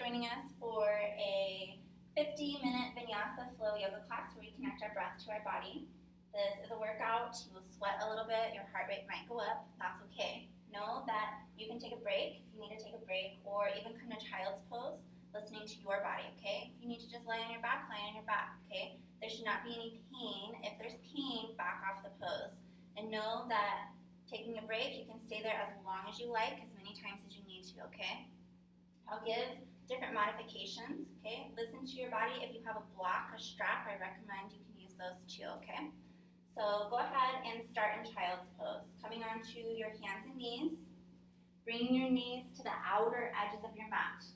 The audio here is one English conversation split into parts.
joining us for a 50-minute Vinyasa flow yoga class where we connect our breath to our body. This is a workout. You will sweat a little bit. Your heart rate might go up. That's okay. Know that you can take a break if you need to take a break, or even come to child's pose, listening to your body, okay? If you need to just lie on your back, lie on your back, okay? There should not be any pain. If there's pain, back off the pose. And know that taking a break, you can stay there as long as you like, as many times as you need to, okay? I'll give different modifications, okay? Listen to your body. If you have a block, a strap, I recommend you can use those too, okay? So go ahead and start in child's pose. Coming onto your hands and knees, bringing your knees to the outer edges of your mat.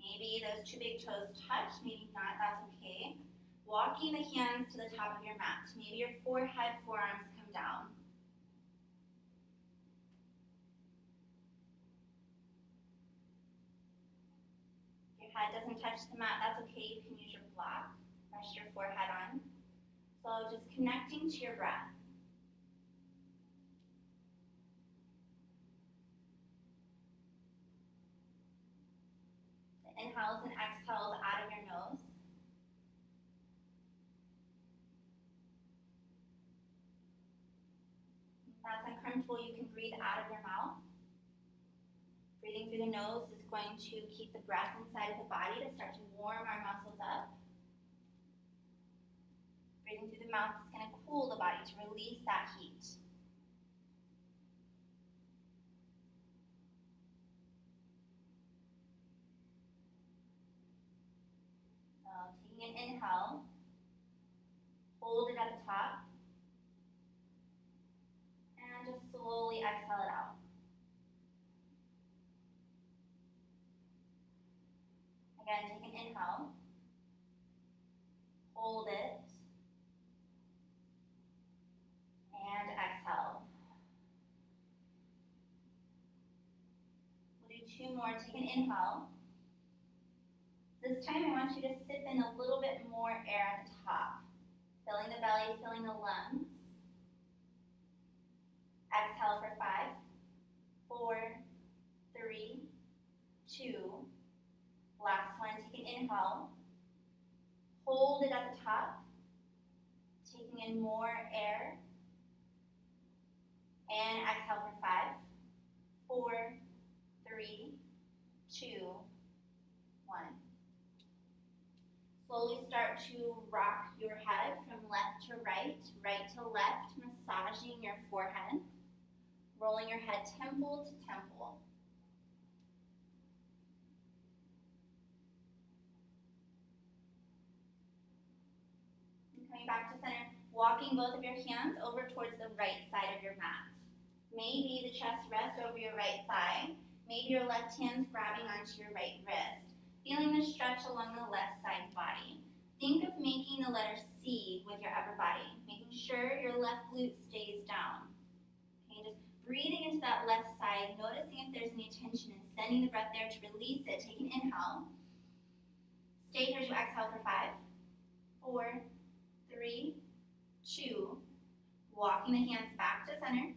Maybe those two big toes touch, maybe not, that's okay. Walking the hands to the top of your mat. Maybe your forehead, forearms come down. Head doesn't touch the mat, that's okay. You can use your block, rest your forehead on. So just connecting to your breath. The inhales and exhales out of your nose. If that's uncomfortable, you can breathe out of your mouth. Breathing through the nose is going to keep the breath inside of the body to start to warm our muscles up. Breathing through the mouth is going to cool the body to release that heat. So taking an inhale, hold it at the top, and just slowly exhale it out. Again, take an inhale, hold it, and exhale. We'll do two more. Take an inhale. This time I want you to sip in a little bit more air at the top, filling the belly, filling the lungs. Exhale for 5, 4, 3, 2. Last one, take an inhale. Hold it at the top, taking in more air. And exhale for 5, 4, 3, 2, 1. Slowly start to rock your head from left to right, right to left, massaging your forehead, rolling your head temple to temple. Coming back to center, walking both of your hands over towards the right side of your mat. Maybe the chest rests over your right thigh. Maybe your left hand's grabbing onto your right wrist. Feeling the stretch along the left side body. Think of making the letter C with your upper body, making sure your left glute stays down. Okay, just breathing into that left side, noticing if there's any tension and sending the breath there to release it. Take an inhale. Stay here as you exhale for 5, 4, 3, 2. Walking the hands back to center.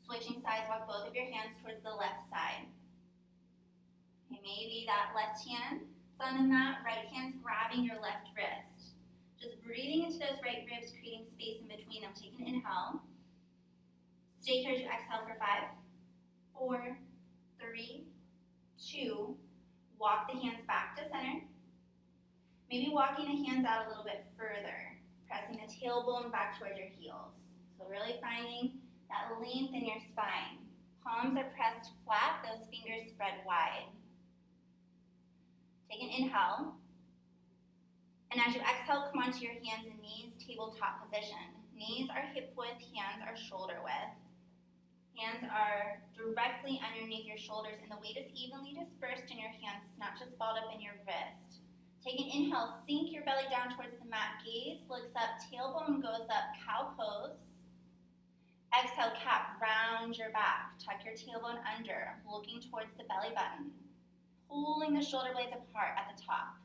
Switching sides, walk both of your hands towards the left side. Okay, maybe that left hand is on the mat, right hand's grabbing your left wrist. Just breathing into those right ribs, creating space in between them. Take an inhale. Stay here as you exhale for 5, 4, 3, 2. Walk the hands back to center. Maybe walking the hands out a little bit further, pressing the tailbone back towards your heels. So really finding that length in your spine. Palms are pressed flat, those fingers spread wide. Take an inhale. And as you exhale, come onto your hands and knees, tabletop position. Knees are hip width, hands are shoulder width. Hands are directly underneath your shoulders, and the weight is evenly dispersed in your hands, not just balled up in your wrist. Take an inhale, sink your belly down towards the mat, gaze looks up, tailbone goes up, cow pose. Exhale, cat, round your back, tuck your tailbone under, looking towards the belly button, pulling the shoulder blades apart at the top.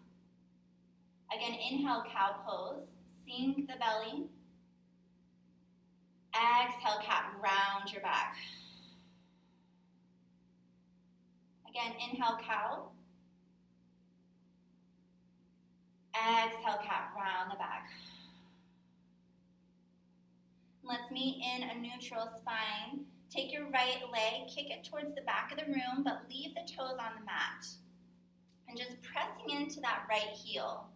Again, inhale, cow pose, sink the belly. Exhale, cat, round your back. Again, inhale, cow. Exhale, cat, round the back. Let's meet in a neutral spine. Take your right leg, kick it towards the back of the room, but leave the toes on the mat. And just pressing into that right heel.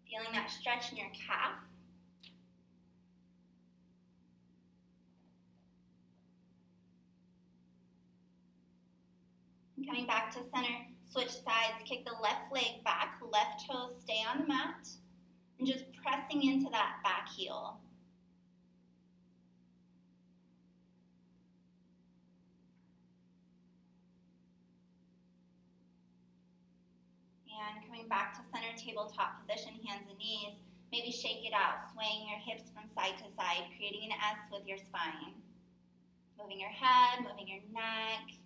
Feeling that stretch in your calf. And coming back to center, switch sides, kick the left leg back, left toes stay on the mat, and just pressing into that back heel. And coming back to center, tabletop position, hands and knees. Maybe shake it out, swaying your hips from side to side, creating an S with your spine. Moving your head, moving your neck.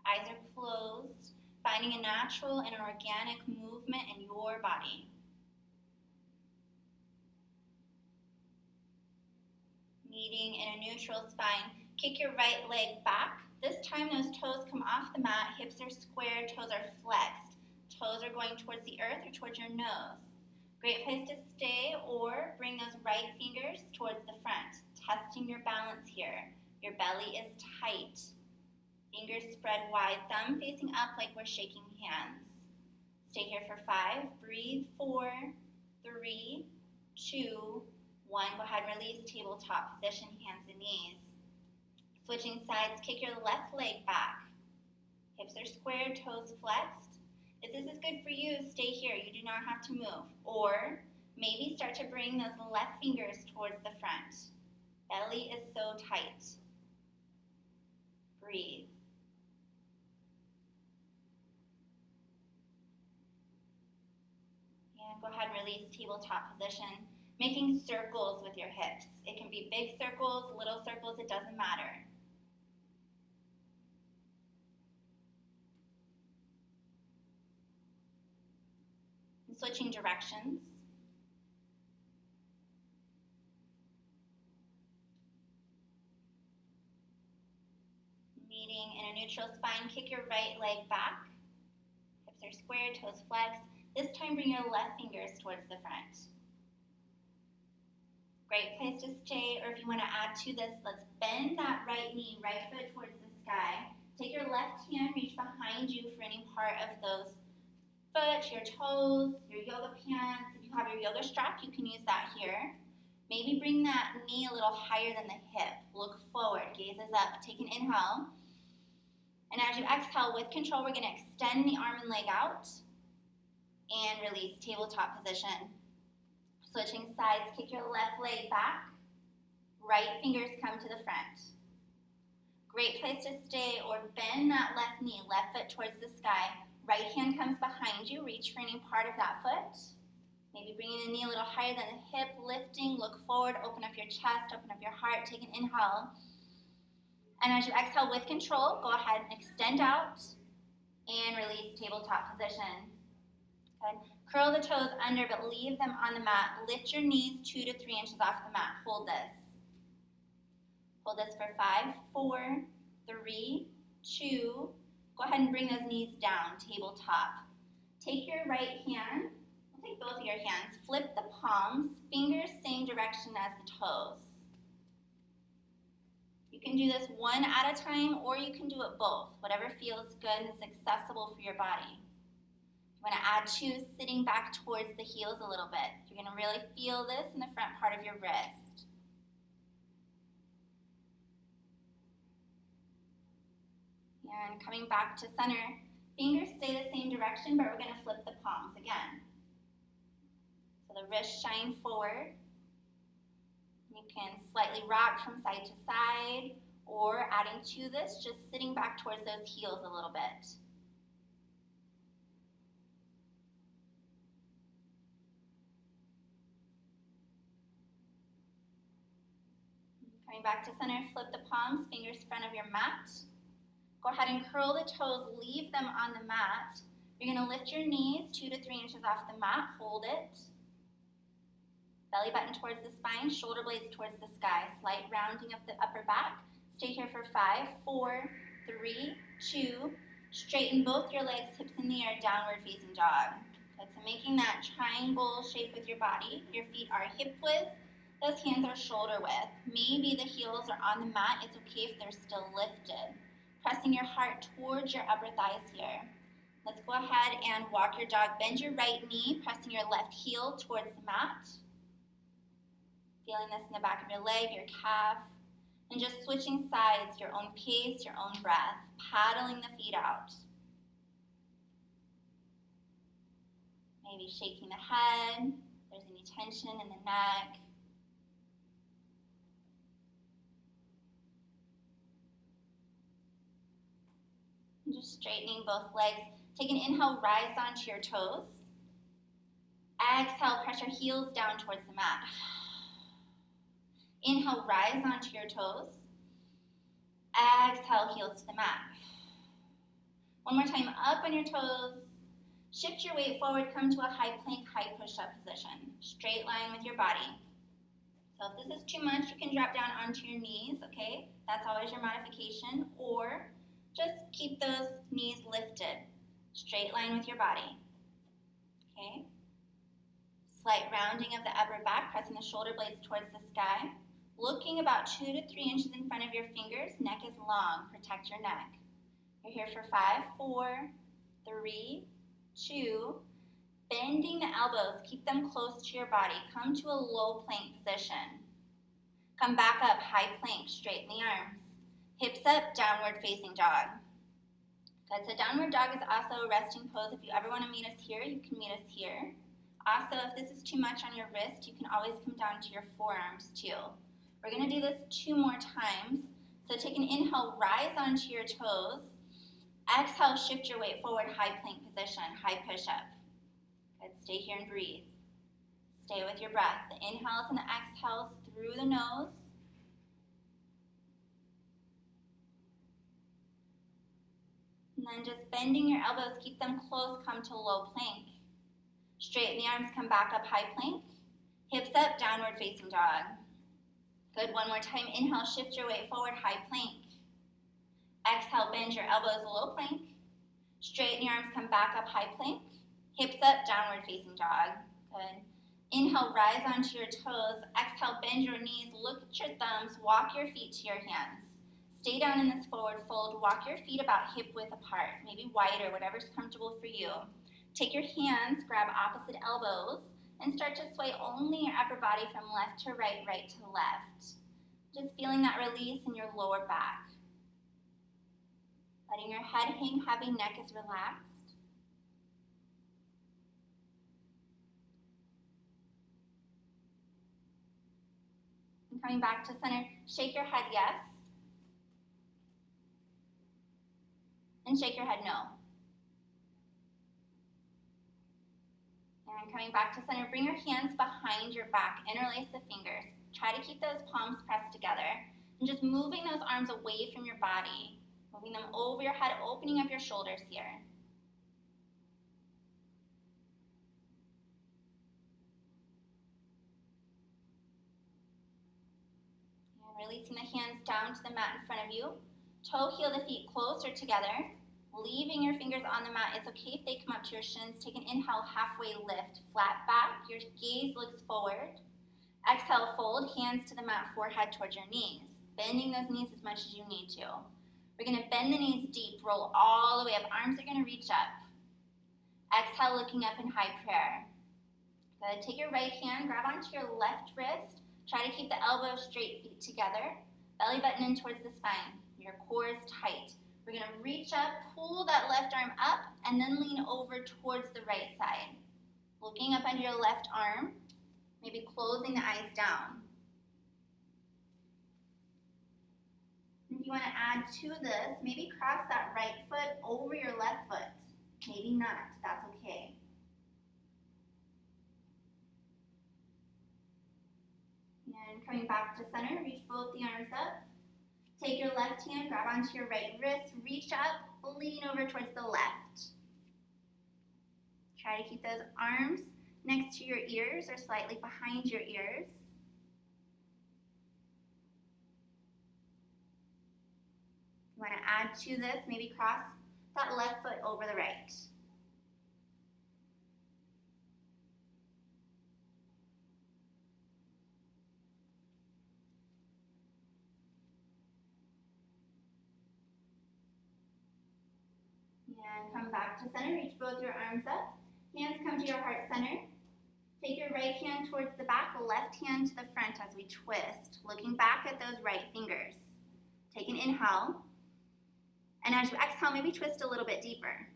Eyes are closed, finding a natural and an organic movement in your body. Meeting in a neutral spine, kick your right leg back. This time those toes come off the mat, hips are squared, toes are flexed. Toes are going towards the earth or towards your nose. Great place to stay, or bring those right fingers towards the front, testing your balance here. Your belly is tight. Fingers spread wide, thumb facing up like we're shaking hands. Stay here for 5, breathe, 4, 3, 2, 1. Go ahead and release, tabletop position, hands and knees. Switching sides, kick your left leg back. Hips are squared, toes flexed. If this is good for you, stay here. You do not have to move. Or maybe start to bring those left fingers towards the front. Belly is so tight. Breathe. And go ahead and release, tabletop position. Making circles with your hips. It can be big circles, little circles, it doesn't matter. And switching directions. Meeting in a neutral spine, kick your right leg back. Hips are squared, toes flexed. This time bring your left fingers towards the front. Great place to stay, or if you want to add to this, let's bend that right knee, right foot towards the sky. Take your left hand, reach behind you for any part of those foot, your toes, your yoga pants. If you have your yoga strap, you can use that here. Maybe bring that knee a little higher than the hip. Look forward, gazes up. Take an inhale. And as you exhale, with control, we're going to extend the arm and leg out and release, tabletop position. Switching sides, kick your left leg back. Right fingers come to the front. Great place to stay, or bend that left knee, left foot towards the sky. Right hand comes behind you, reach for any part of that foot. Maybe bringing the knee a little higher than the hip, lifting, look forward, open up your chest, open up your heart, take an inhale. And as you exhale with control, go ahead and extend out and release, tabletop position. Good. Curl the toes under, but leave them on the mat. Lift your knees 2 to 3 inches off the mat. Hold this. Hold this for 5, 4, 3, 2. Go ahead and bring those knees down, tabletop. Take your right hand, we'll take both of your hands, flip the palms, fingers same direction as the toes. You can do this one at a time, or you can do it both, whatever feels good and is accessible for your body. You want to add to sitting back towards the heels a little bit. You're going to really feel this in the front part of your wrist. And coming back to center, fingers stay the same direction, but we're going to flip the palms again. So the wrists shine forward. You can slightly rock from side to side, or adding to this, just sitting back towards those heels a little bit. Coming back to center, flip the palms, fingers front of your mat. Go ahead and curl the toes, leave them on the mat. You're going to lift your knees 2 to 3 inches off the mat, hold it. Belly button towards the spine, shoulder blades towards the sky. Slight rounding of the upper back. Stay here for 5, 4, 3, 2. Straighten both your legs, hips in the air, downward facing dog. Good, so making that triangle shape with your body. Your feet are hip width, those hands are shoulder width. Maybe the heels are on the mat. It's okay if they're still lifted. Pressing your heart towards your upper thighs here. Let's go ahead and walk your dog. Bend your right knee, pressing your left heel towards the mat. Feeling this in the back of your leg, your calf. And just switching sides, your own pace, your own breath. Paddling the feet out. Maybe shaking the head. If there's any tension in the neck. And just straightening both legs. Take an inhale, rise onto your toes. Exhale, press your heels down towards the mat. Inhale, rise onto your toes. Exhale, heels to the mat. One more time, up on your toes. Shift your weight forward, come to a high plank, high push-up position. Straight line with your body. So if this is too much, you can drop down onto your knees, okay? That's always your modification. Or just keep those knees lifted. Straight line with your body, okay? Slight rounding of the upper back, pressing the shoulder blades towards the sky. Looking about 2 to 3 inches in front of your fingers. Neck is long, protect your neck. You're here for 5, 4, 3, 2. Bending the elbows, keep them close to your body. Come to a low plank position. Come back up, high plank, straighten the arms. Hips up, downward facing dog. Good, so downward dog is also a resting pose. If you ever want to meet us here, you can meet us here. Also, if this is too much on your wrist, you can always come down to your forearms too. We're going to do this 2 more times. So take an inhale, rise onto your toes. Exhale, shift your weight forward, high plank position, high push-up. Good, stay here and breathe. Stay with your breath. The inhales and the exhales through the nose. And then just bending your elbows, keep them close, come to low plank. Straighten the arms, come back up, high plank. Hips up, downward facing dog. Good, one more time. Inhale, shift your weight forward, high plank. Exhale, bend your elbows, low plank. Straighten your arms, come back up, high plank. Hips up, downward facing dog. Good. Inhale, rise onto your toes. Exhale, bend your knees, look at your thumbs, walk your feet to your hands. Stay down in this forward fold. Walk your feet about hip width apart, maybe wider, whatever's comfortable for you. Take your hands, grab opposite elbows, and start to sway only your upper body from left to right, right to left. Just feeling that release in your lower back. Letting your head hang heavy, neck is relaxed. And coming back to center, shake your head yes. And shake your head no. And coming back to center, bring your hands behind your back, interlace the fingers. Try to keep those palms pressed together. And just moving those arms away from your body. Moving them over your head, opening up your shoulders here. And releasing the hands down to the mat in front of you. Toe heel the feet closer together. Leaving your fingers on the mat. It's okay if they come up to your shins. Take an inhale, halfway lift. Flat back, your gaze looks forward. Exhale, fold, hands to the mat, forehead towards your knees. Bending those knees as much as you need to. We're going to bend the knees deep, roll all the way up. Arms are going to reach up. Exhale, looking up in high prayer. Good. Take your right hand, grab onto your left wrist. Try to keep the elbows straight, feet together. Belly button in towards the spine. Your core is tight. We're going to reach up, pull that left arm up, and then lean over towards the right side. Looking up under your left arm, maybe closing the eyes down. If you want to add to this, maybe cross that right foot over your left foot. Maybe not, that's okay. And coming back to center, reach both the arms up. Take your left hand, grab onto your right wrist, reach up, lean over towards the left. Try to keep those arms next to your ears or slightly behind your ears. You want to add to this, maybe cross that left foot over the right. And come back to center, reach both your arms up. Hands come to your heart center. Take your right hand towards the back, left hand to the front as we twist, looking back at those right fingers. Take an inhale, and as you exhale, maybe twist a little bit deeper.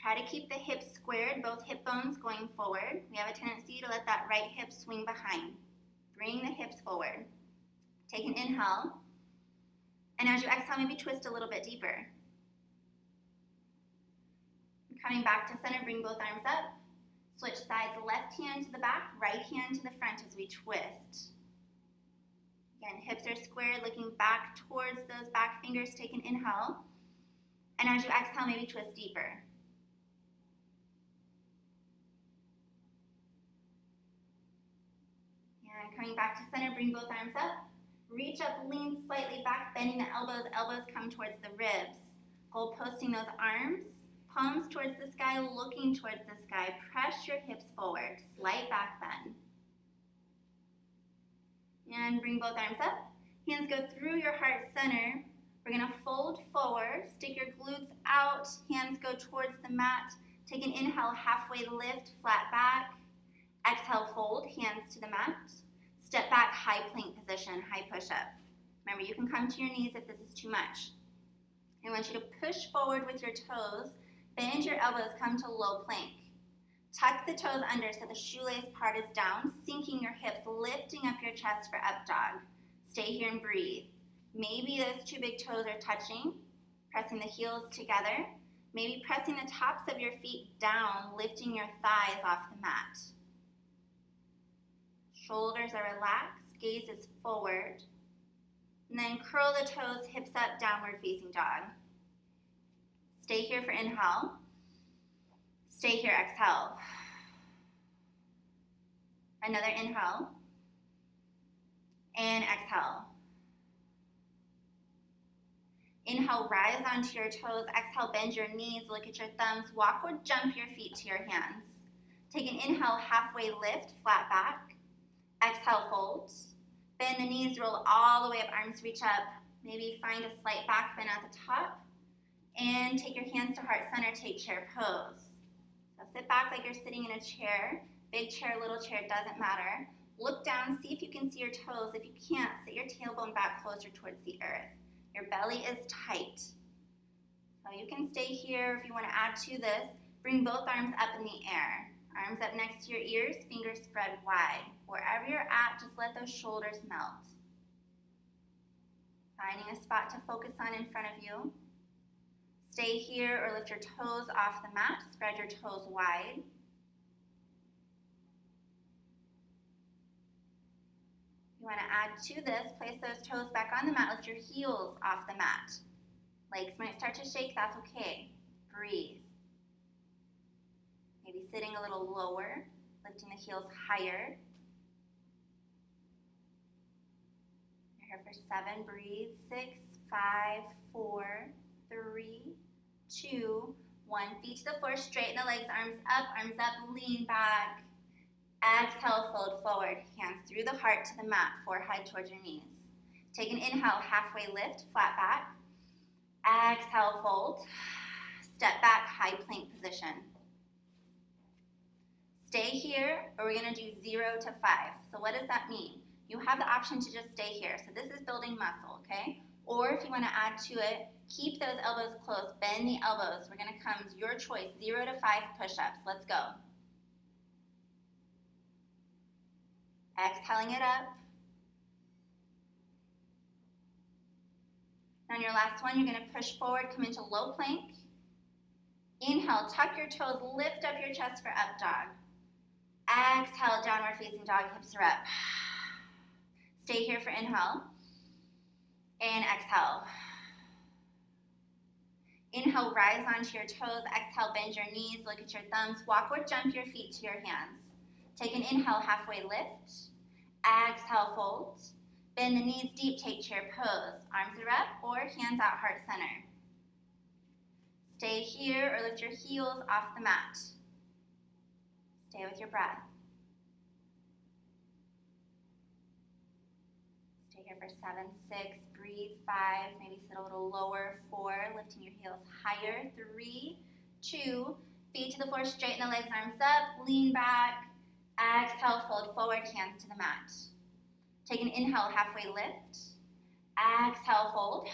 Try to keep the hips squared, both hip bones going forward. We have a tendency to let that right hip swing behind. Bring the hips forward. Take an inhale, and as you exhale, maybe twist a little bit deeper. Coming back to center, bring both arms up. Switch sides, left hand to the back, right hand to the front as we twist. Again, hips are squared, looking back towards those back fingers. Take an inhale. And as you exhale, maybe twist deeper. And coming back to center, bring both arms up. Reach up, lean slightly back, bending the elbows. Elbows come towards the ribs. Goal posting those arms. Palms towards the sky, looking towards the sky. Press your hips forward, slight back bend. And bring both arms up. Hands go through your heart center. We're gonna fold forward, stick your glutes out, hands go towards the mat. Take an inhale, halfway lift, flat back. Exhale, fold, hands to the mat. Step back, high plank position, high push-up. Remember, you can come to your knees if this is too much. I want you to push forward with your toes. Bend your elbows, come to low plank. Tuck the toes under so the shoelace part is down, sinking your hips, lifting up your chest for up dog. Stay here and breathe. Maybe those two big toes are touching, pressing the heels together. Maybe pressing the tops of your feet down, lifting your thighs off the mat. Shoulders are relaxed, gaze is forward. And then curl the toes, hips up, downward facing dog. Stay here for inhale. Stay here, exhale. Another inhale. And exhale. Inhale, rise onto your toes. Exhale, bend your knees, look at your thumbs. Walk or jump your feet to your hands. Take an inhale, halfway lift, flat back. Exhale, fold. Bend the knees, roll all the way up, arms reach up. Maybe find a slight back bend at the top. And take your hands to heart center, take chair pose. So sit back like you're sitting in a chair. Big chair, little chair, doesn't matter. Look down, see if you can see your toes. If you can't, sit your tailbone back closer towards the earth. Your belly is tight. So you can stay here. If you want to add to this, bring both arms up in the air. Arms up next to your ears, fingers spread wide. Wherever you're at, just let those shoulders melt. Finding a spot to focus on in front of you. Stay here or lift your toes off the mat. Spread your toes wide. You want to add to this, place those toes back on the mat. Lift your heels off the mat. Legs might start to shake, that's okay. Breathe. Maybe sitting a little lower, lifting the heels higher. You're here for 7, breathe. 6, 5, 4, 3, 2, 1. Feet to the floor, straighten the legs, arms up, lean back. Exhale, fold forward, hands through the heart to the mat, forehead towards your knees. Take an inhale, halfway lift, flat back. Exhale, fold. Step back, high plank position. Stay here, or we're gonna do 0 to 5. So what does that mean? You have the option to just stay here. So this is building muscle, okay? Or if you wanna add to it, keep those elbows close, bend the elbows. We're gonna come, your choice, 0 to 5 push-ups. Let's go. Exhaling it up. On your last one, you're gonna push forward, come into low plank. Inhale, tuck your toes, lift up your chest for up dog. Exhale, downward facing dog, hips are up. Stay here for inhale. And exhale. Inhale, rise onto your toes. Exhale, bend your knees, look at your thumbs. Walk or jump your feet to your hands. Take an inhale, halfway lift. Exhale, fold. Bend the knees deep, take chair pose. Arms are up or hands out heart center. Stay here or lift your heels off the mat. Stay with your breath. Stay here for 7, 6, breathe, 5, maybe sit a little lower, 4, lifting your heels higher, 3, 2, feet to the floor, straighten the legs, arms up, lean back, exhale, fold forward, hands to the mat. Take an inhale, halfway lift, exhale, fold,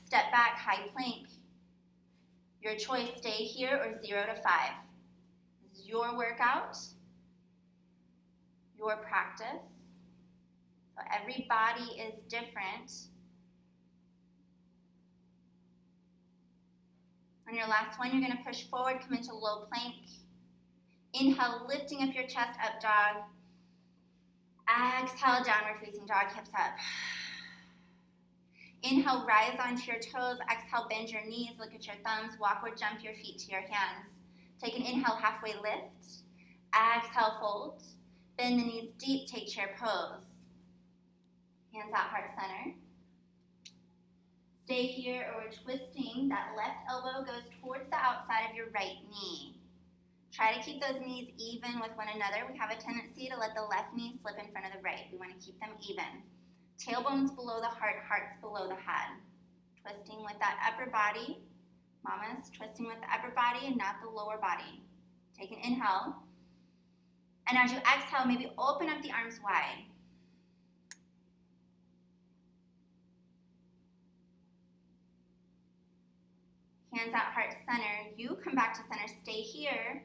step back, high plank. Your choice, stay here or 0 to 5. This is your workout, your practice. So every body is different. On your last one, you're going to push forward, come into low plank. Inhale, lifting up your chest, up dog. Exhale, downward facing dog, hips up. Inhale, rise onto your toes. Exhale, bend your knees, look at your thumbs, walk or jump your feet to your hands. Take an inhale, halfway lift. Exhale, fold. Bend the knees deep, take chair pose. Hands out, heart center. Stay here or we're twisting. That left elbow goes towards the outside of your right knee. Try to keep those knees even with one another. We have a tendency to let the left knee slip in front of the right. We want to keep them even. Tailbones below the heart, hearts below the head. Twisting with that upper body. Mamas, twisting with the upper body and not the lower body. Take an inhale. And as you exhale, maybe open up the arms wide. Hands out, heart center. You come back to center. Stay here.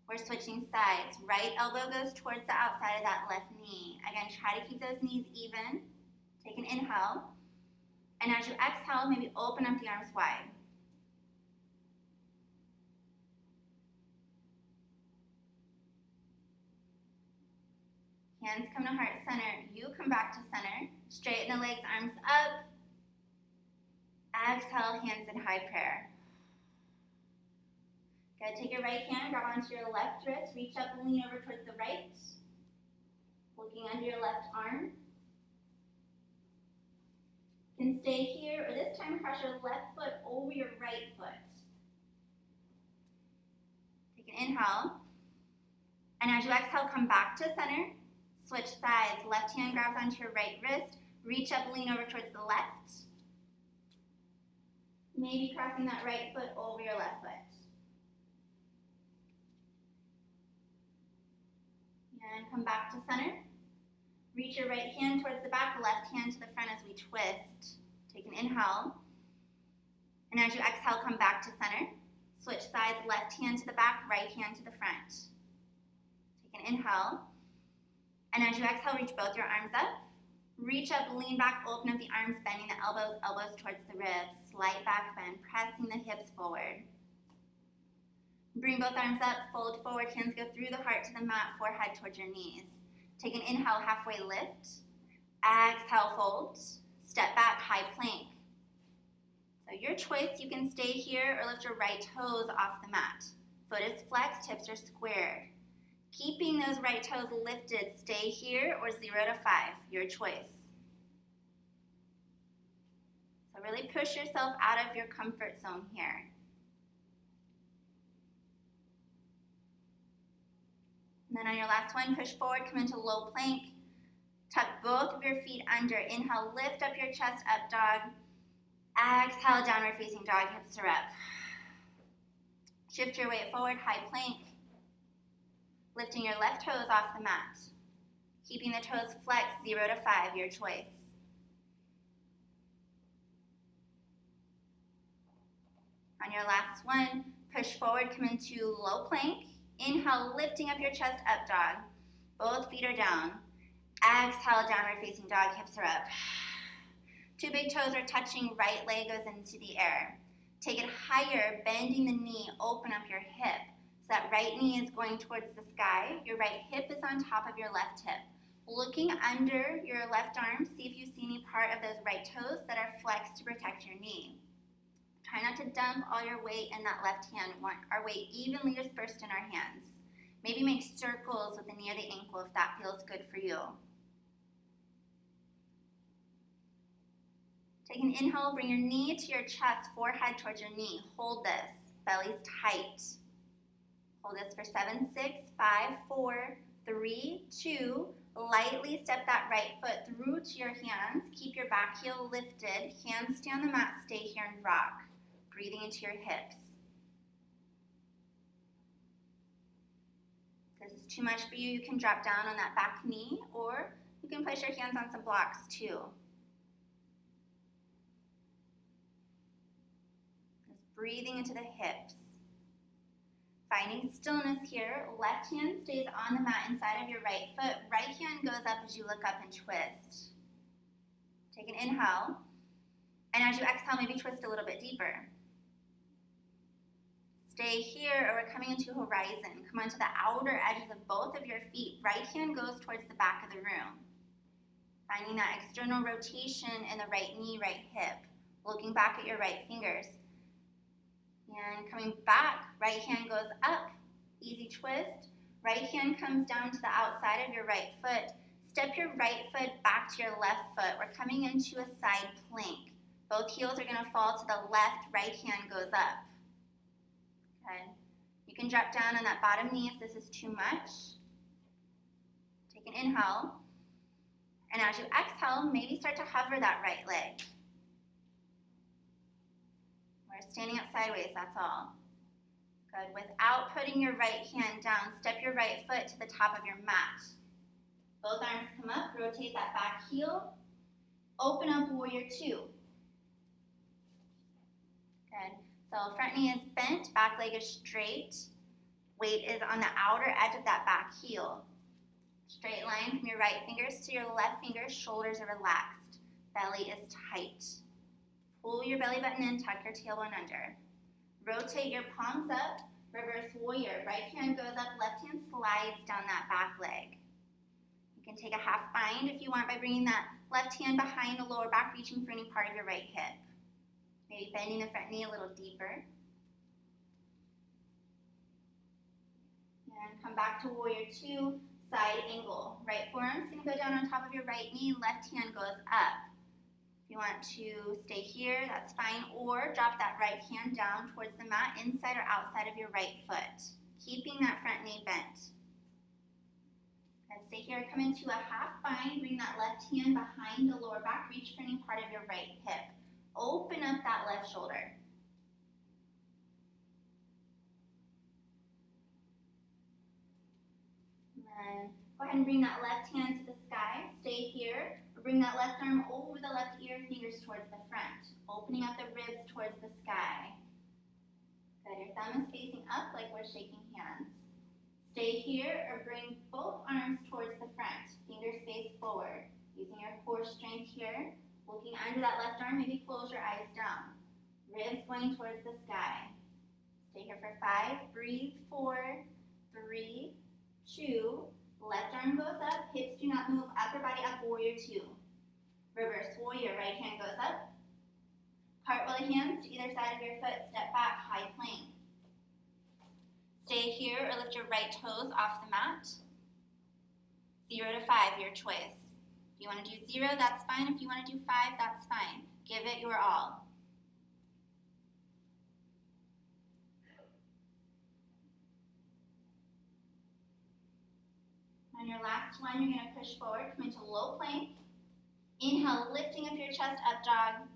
We're switching sides. Right elbow goes towards the outside of that left knee. Again, try to keep those knees even. Take an inhale. And as you exhale, maybe open up the arms wide. Hands come to heart center. You come back to center. Straighten the legs, arms up. Exhale, hands in high prayer. Good. Take your right hand, grab onto your left wrist, reach up and lean over towards the right. Looking under your left arm. You can stay here, or this time cross your left foot over your right foot. Take an inhale. And as you exhale, come back to center. Switch sides. Left hand grabs onto your right wrist. Reach up, lean over towards the left. Maybe crossing that right foot over your left foot. And come back to center. Reach your right hand towards the back, left hand to the front as we twist. Take an inhale. And as you exhale, come back to center. Switch sides, left hand to the back, right hand to the front. Take an inhale. And as you exhale, reach both your arms up. Reach up, lean back, open up the arms, bending the elbows, elbows towards the ribs. Slight back bend, pressing the hips forward. Bring both arms up, fold forward, hands go through the heart to the mat, forehead towards your knees. Take an inhale, halfway lift. Exhale, fold. Step back, high plank. So your choice, you can stay here or lift your right toes off the mat. Foot is flexed, hips are squared. Keeping those right toes lifted, stay here or 0 to 5, your choice. So really push yourself out of your comfort zone here. And then on your last one, push forward, come into low plank. Tuck both of your feet under. Inhale, lift up your chest, up dog. Exhale, downward facing dog, hips are up. Shift your weight forward, high plank. Lifting your left toes off the mat. Keeping the toes flexed, 0 to 5, your choice. On your last one, push forward, come into low plank. Inhale, lifting up your chest, up dog. Both feet are down. Exhale, downward facing dog, hips are up. Two big toes are touching, right leg goes into the air. Take it higher, bending the knee, open up your hip. So that right knee is going towards the sky. Your right hip is on top of your left hip. Looking under your left arm, see if you see any part of those right toes that are flexed to protect your knee. Try not to dump all your weight in that left hand. We want our weight evenly dispersed in our hands. Maybe make circles with the knee or the ankle if that feels good for you. Take an inhale, bring your knee to your chest, forehead towards your knee. Hold this, belly's tight. Hold this for 7, 6, 5, 4, 3, 2. Lightly step that right foot through to your hands. Keep your back heel lifted. Hands stay on the mat, stay here and rock. Breathing into your hips. If this is too much for you, you can drop down on that back knee, or you can place your hands on some blocks too. Just breathing into the hips. Finding stillness here. Left hand stays on the mat inside of your right foot. Right hand goes up as you look up and twist. Take an inhale. And as you exhale, maybe twist a little bit deeper. Stay here, or we're coming into horizon. Come onto the outer edges of both of your feet. Right hand goes towards the back of the room. Finding that external rotation in the right knee, right hip. Looking back at your right fingers. And coming back, right hand goes up, easy twist. Right hand comes down to the outside of your right foot. Step your right foot back to your left foot. We're coming into a side plank. Both heels are going to fall to the left, right hand goes up. Okay. You can drop down on that bottom knee if this is too much. Take an inhale. And as you exhale, maybe start to hover that right leg. We're standing up sideways, that's all. Good. Without putting your right hand down, step your right foot to the top of your mat. Both arms come up, rotate that back heel. Open up warrior two. Good. So front knee is bent, back leg is straight. Weight is on the outer edge of that back heel. Straight line from your right fingers to your left fingers, shoulders are relaxed. Belly is tight. Pull your belly button in, tuck your tailbone under. Rotate your palms up, reverse warrior. Right hand goes up, left hand slides down that back leg. You can take a half bind if you want by bringing that left hand behind the lower back, reaching for any part of your right hip. Maybe bending the front knee a little deeper. And come back to warrior two, side angle. Right forearm's gonna go down on top of your right knee, left hand goes up. If you want to stay here, that's fine, or drop that right hand down towards the mat, inside or outside of your right foot, keeping that front knee bent. And stay here, come into a half bind, bring that left hand behind the lower back, reach for any part of your right hip. Open up that left shoulder. And then go ahead and bring that left hand to the sky, stay here. Bring that left arm over the left ear, fingers towards the front, opening up the ribs towards the sky. Good, your thumb is facing up like we're shaking hands. Stay here or bring both arms towards the front, fingers face forward. Using your core strength here, looking under that left arm, maybe close your eyes down. Ribs going towards the sky. Stay here for 5, breathe, 4, 3, 2, left arm goes up, hips do not move, upper body up, warrior two. Reverse warrior, right hand goes up. Cartwheel hands to either side of your foot, step back, high plank. Stay here or lift your right toes off the mat. 0 to 5, your choice. If you want to do 0, that's fine. If you want to do 5, that's fine. Give it your all. On your last one, you're going to push forward, come into low plank. Inhale, lifting up your chest, up dog.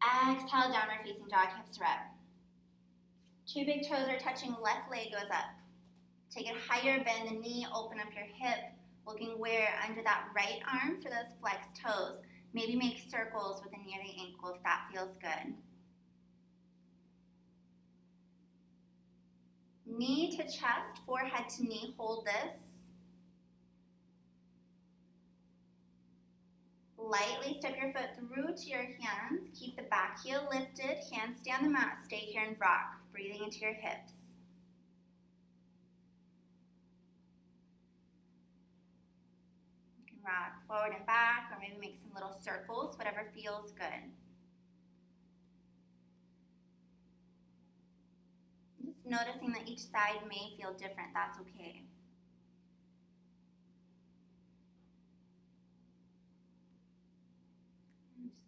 Exhale, downward facing dog, hips are up. 2 big toes are touching, left leg goes up. Take it higher, bend the knee, open up your hip, looking where under that right arm for those flexed toes. Maybe make circles with the knee or the ankle if that feels good. Knee to chest, forehead to knee, hold this. Lightly step your foot through to your hands. Keep the back heel lifted, hands stay on the mat, stay here and rock, breathing into your hips. You can rock forward and back, or maybe make some little circles, whatever feels good. Just noticing that each side may feel different, that's okay.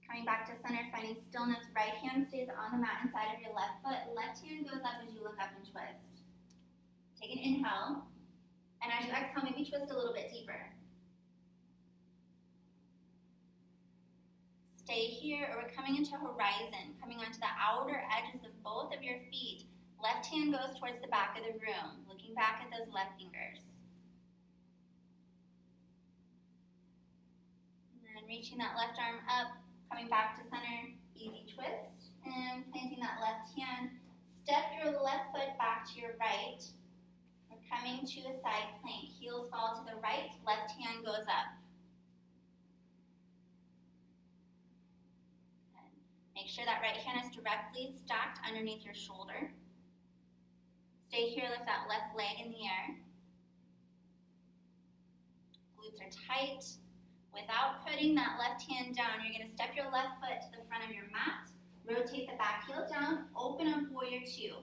Coming back to center, finding stillness. Right hand stays on the mat inside of your left foot. Left hand goes up as you look up and twist. Take an inhale, and as you exhale, maybe twist a little bit deeper. Stay here, or we're coming into horizon, coming onto the outer edges of both of your feet. Left hand goes towards the back of the room, looking back at those left fingers. And then reaching that left arm up, coming back to center, easy twist, and planting that left hand. Step your left foot back to your right. We're coming to a side plank. Heels fall to the right, left hand goes up. Make sure that right hand is directly stacked underneath your shoulder. Stay here, lift that left leg in the air. Glutes are tight. Without putting that left hand down, you're going to step your left foot to the front of your mat, rotate the back heel down, open up warrior two,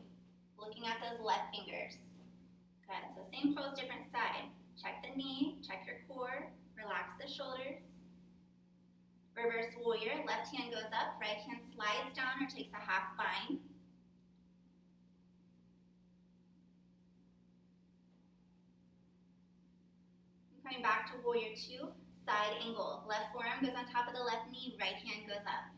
looking at those left fingers. Good, so same pose, different side. Check the knee, check your core, relax the shoulders. Reverse warrior, left hand goes up, right hand slides down or takes a half bind. Coming back to warrior two, side angle. Left forearm goes on top of the left knee, right hand goes up.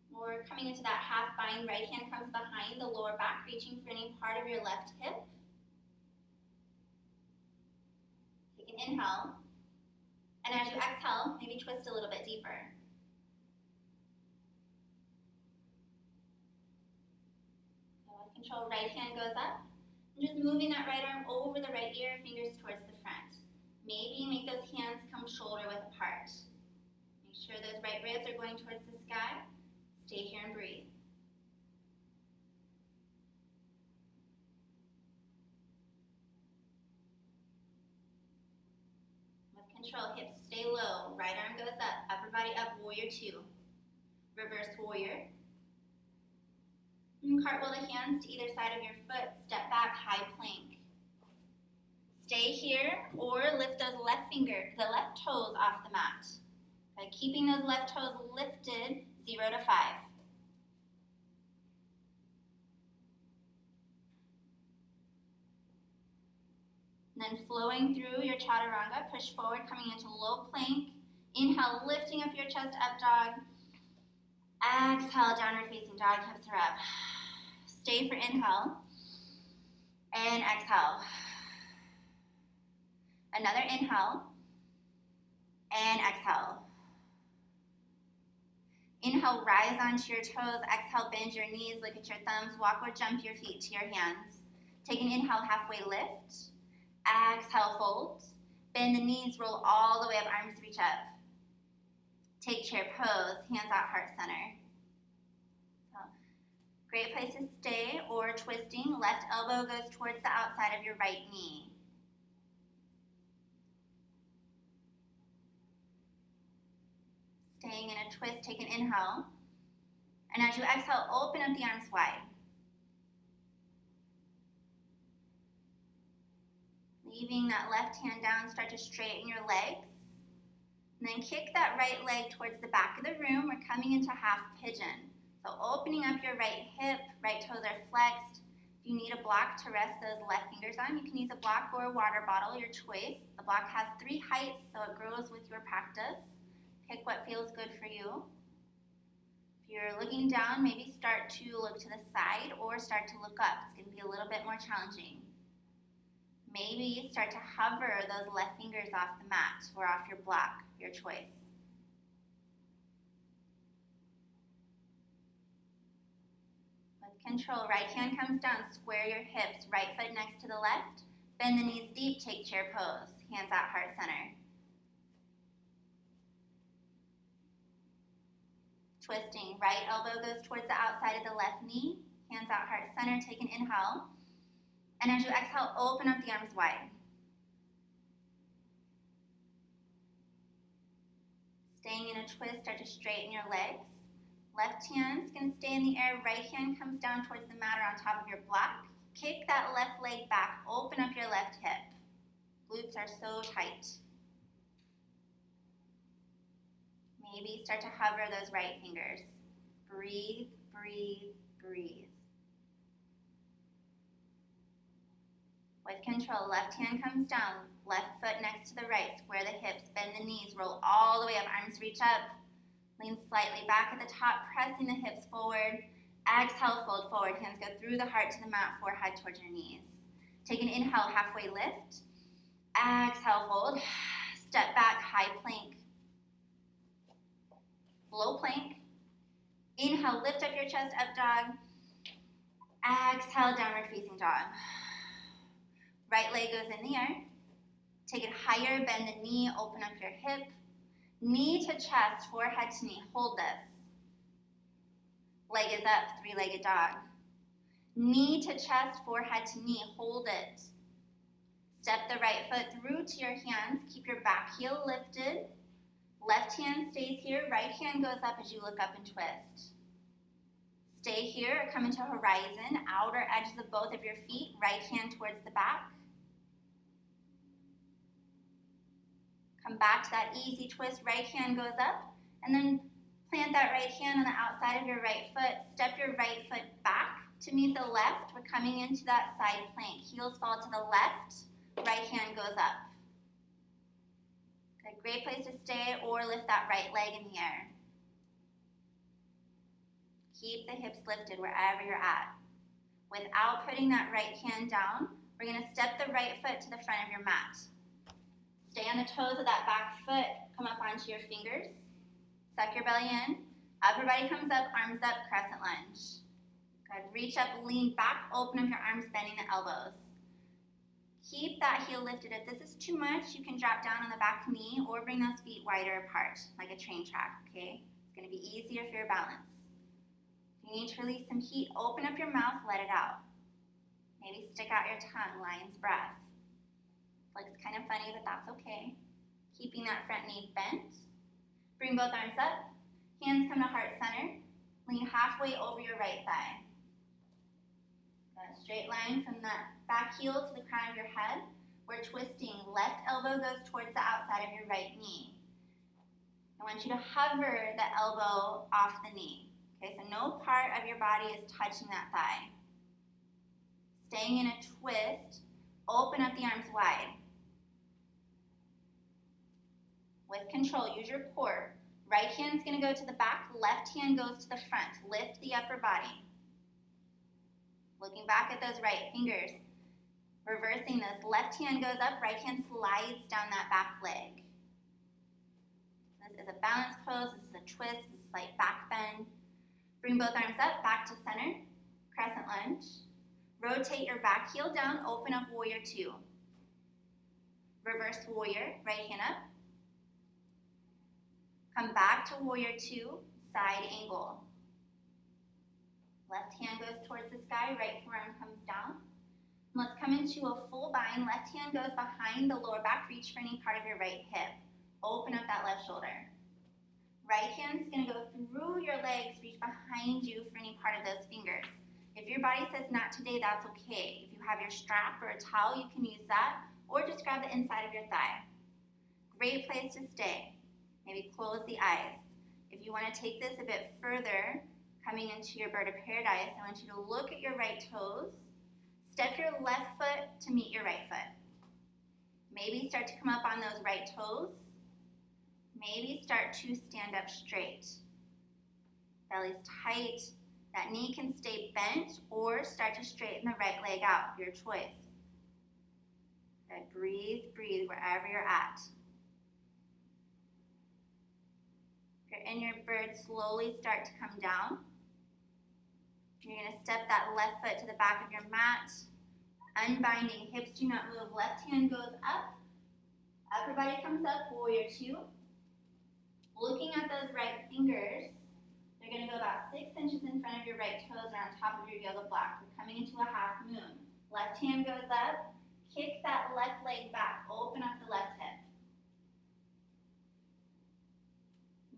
We're coming into that half bind, right hand comes behind the lower back, reaching for any part of your left hip. Take an inhale. And as you exhale, maybe twist a little bit deeper. So with control, right hand goes up. And just moving that right arm over the right ear, fingers towards the front. Maybe make those hands come shoulder width apart. Make sure those right ribs are going towards the sky. Stay here and breathe. Control, hips stay low, right arm goes up, upper body up, warrior two. Reverse warrior. And cartwheel the hands to either side of your foot, step back, high plank. Stay here or lift those left toes off the mat. Okay, keeping those left toes lifted, 0 to 5. And then flowing through your chaturanga, push forward, coming into low plank. Inhale, lifting up your chest, up dog. Exhale, downward facing dog, hips are up. Stay for inhale. And exhale. Another inhale. And exhale. Inhale, rise onto your toes. Exhale, bend your knees, look at your thumbs. Walk or jump your feet to your hands. Take an inhale, halfway lift. Exhale, fold. Bend the knees, roll all the way up, arms reach up. Take chair pose, hands out, heart center. So, great place to stay or twisting. Left elbow goes towards the outside of your right knee. Staying in a twist, take an inhale. And as you exhale, open up the arms wide. Leaving that left hand down, start to straighten your legs. And then kick that right leg towards the back of the room. We're coming into half pigeon. So opening up your right hip, right toes are flexed. If you need a block to rest those left fingers on, you can use a block or a water bottle, your choice. The block has 3 heights, so it grows with your practice. Pick what feels good for you. If you're looking down, maybe start to look to the side or start to look up. It's going to be a little bit more challenging. Maybe start to hover those left fingers off the mat or off your block, your choice. With control, right hand comes down, square your hips, right foot next to the left. Bend the knees deep, take chair pose, hands out, heart center. Twisting, right elbow goes towards the outside of the left knee, hands out, heart center, take an inhale. And as you exhale, open up the arms wide. Staying in a twist, start to straighten your legs. Left hand's going to stay in the air, right hand comes down towards the mat or on top of your block. Kick that left leg back, open up your left hip. Glutes are so tight. Maybe start to hover those right fingers. Breathe, breathe, breathe. With control, left hand comes down, left foot next to the right, square the hips, bend the knees, roll all the way up, arms reach up, lean slightly back at the top, pressing the hips forward. Exhale, fold forward, hands go through the heart to the mat, forehead towards your knees. Take an inhale, halfway lift. Exhale, fold. Step back, high plank. Low plank. Inhale, lift up your chest, up dog. Exhale, downward facing dog. Right leg goes in the air. Take it higher, bend the knee, open up your hip. Knee to chest, forehead to knee. Hold this. Leg is up, three-legged dog. Knee to chest, forehead to knee. Hold it. Step the right foot through to your hands. Keep your back heel lifted. Left hand stays here. Right hand goes up as you look up and twist. Stay here or come into horizon. Outer edges of both of your feet. Right hand towards the back. Come back to that easy twist. Right hand goes up. And then plant that right hand on the outside of your right foot. Step your right foot back to meet the left. We're coming into that side plank. Heels fall to the left. Right hand goes up. Good, great place to stay, or lift that right leg in the air. Keep the hips lifted wherever you're at. Without putting that right hand down, we're going to step the right foot to the front of your mat. Stay on the toes of that back foot. Come up onto your fingers. Suck your belly in. Upper body comes up, arms up, crescent lunge. Good. Reach up, lean back, open up your arms, bending the elbows. Keep that heel lifted. If this is too much, you can drop down on the back knee or bring those feet wider apart, like a train track, okay? It's going to be easier for your balance. If you need to release some heat, open up your mouth, let it out. Maybe stick out your tongue, lion's breath. Looks kind of funny, but that's okay. Keeping that front knee bent. Bring both arms up. Hands come to heart center. Lean halfway over your right thigh. Good. Straight line from that back heel to the crown of your head. We're twisting. Left elbow goes towards the outside of your right knee. I want you to hover the elbow off the knee. Okay, so no part of your body is touching that thigh. Staying in a twist. Open up the arms wide. With control, use your core. Right hand's going to go to the back, left hand goes to the front. Lift the upper body. Looking back at those right fingers. Reversing this, left hand goes up, right hand slides down that back leg. This is a balance pose, this is a twist, this is a slight back bend. Bring both arms up, back to center, crescent lunge. Rotate your back heel down, open up warrior two. Reverse warrior, right hand up. Come back to warrior two, side angle. Left hand goes towards the sky, right forearm comes down. Let's come into a full bind. Left hand goes behind the lower back, reach for any part of your right hip. Open up that left shoulder. Right hand's gonna go through your legs, reach behind you for any part of those fingers. If your body says not today, that's okay. If you have your strap or a towel, you can use that, or just grab the inside of your thigh. Great place to stay. Maybe close the eyes. If you want to take this a bit further, coming into your bird of paradise, I want you to look at your right toes. Step your left foot to meet your right foot. Maybe start to come up on those right toes. Maybe start to stand up straight. Belly's tight. That knee can stay bent or start to straighten the right leg out, your choice. Good. Breathe, breathe wherever you're at. If you're in your bird, slowly start to come down. You're going to step that left foot to the back of your mat. Unbinding, hips do not move. Left hand goes up. Upper body comes up, warrior two. Looking at those right fingers, they're going to go about 6 inches in front of your right toes and on top of your yoga block. We're coming into a half moon. Left hand goes up. Kick that left leg back. Open up the left hip.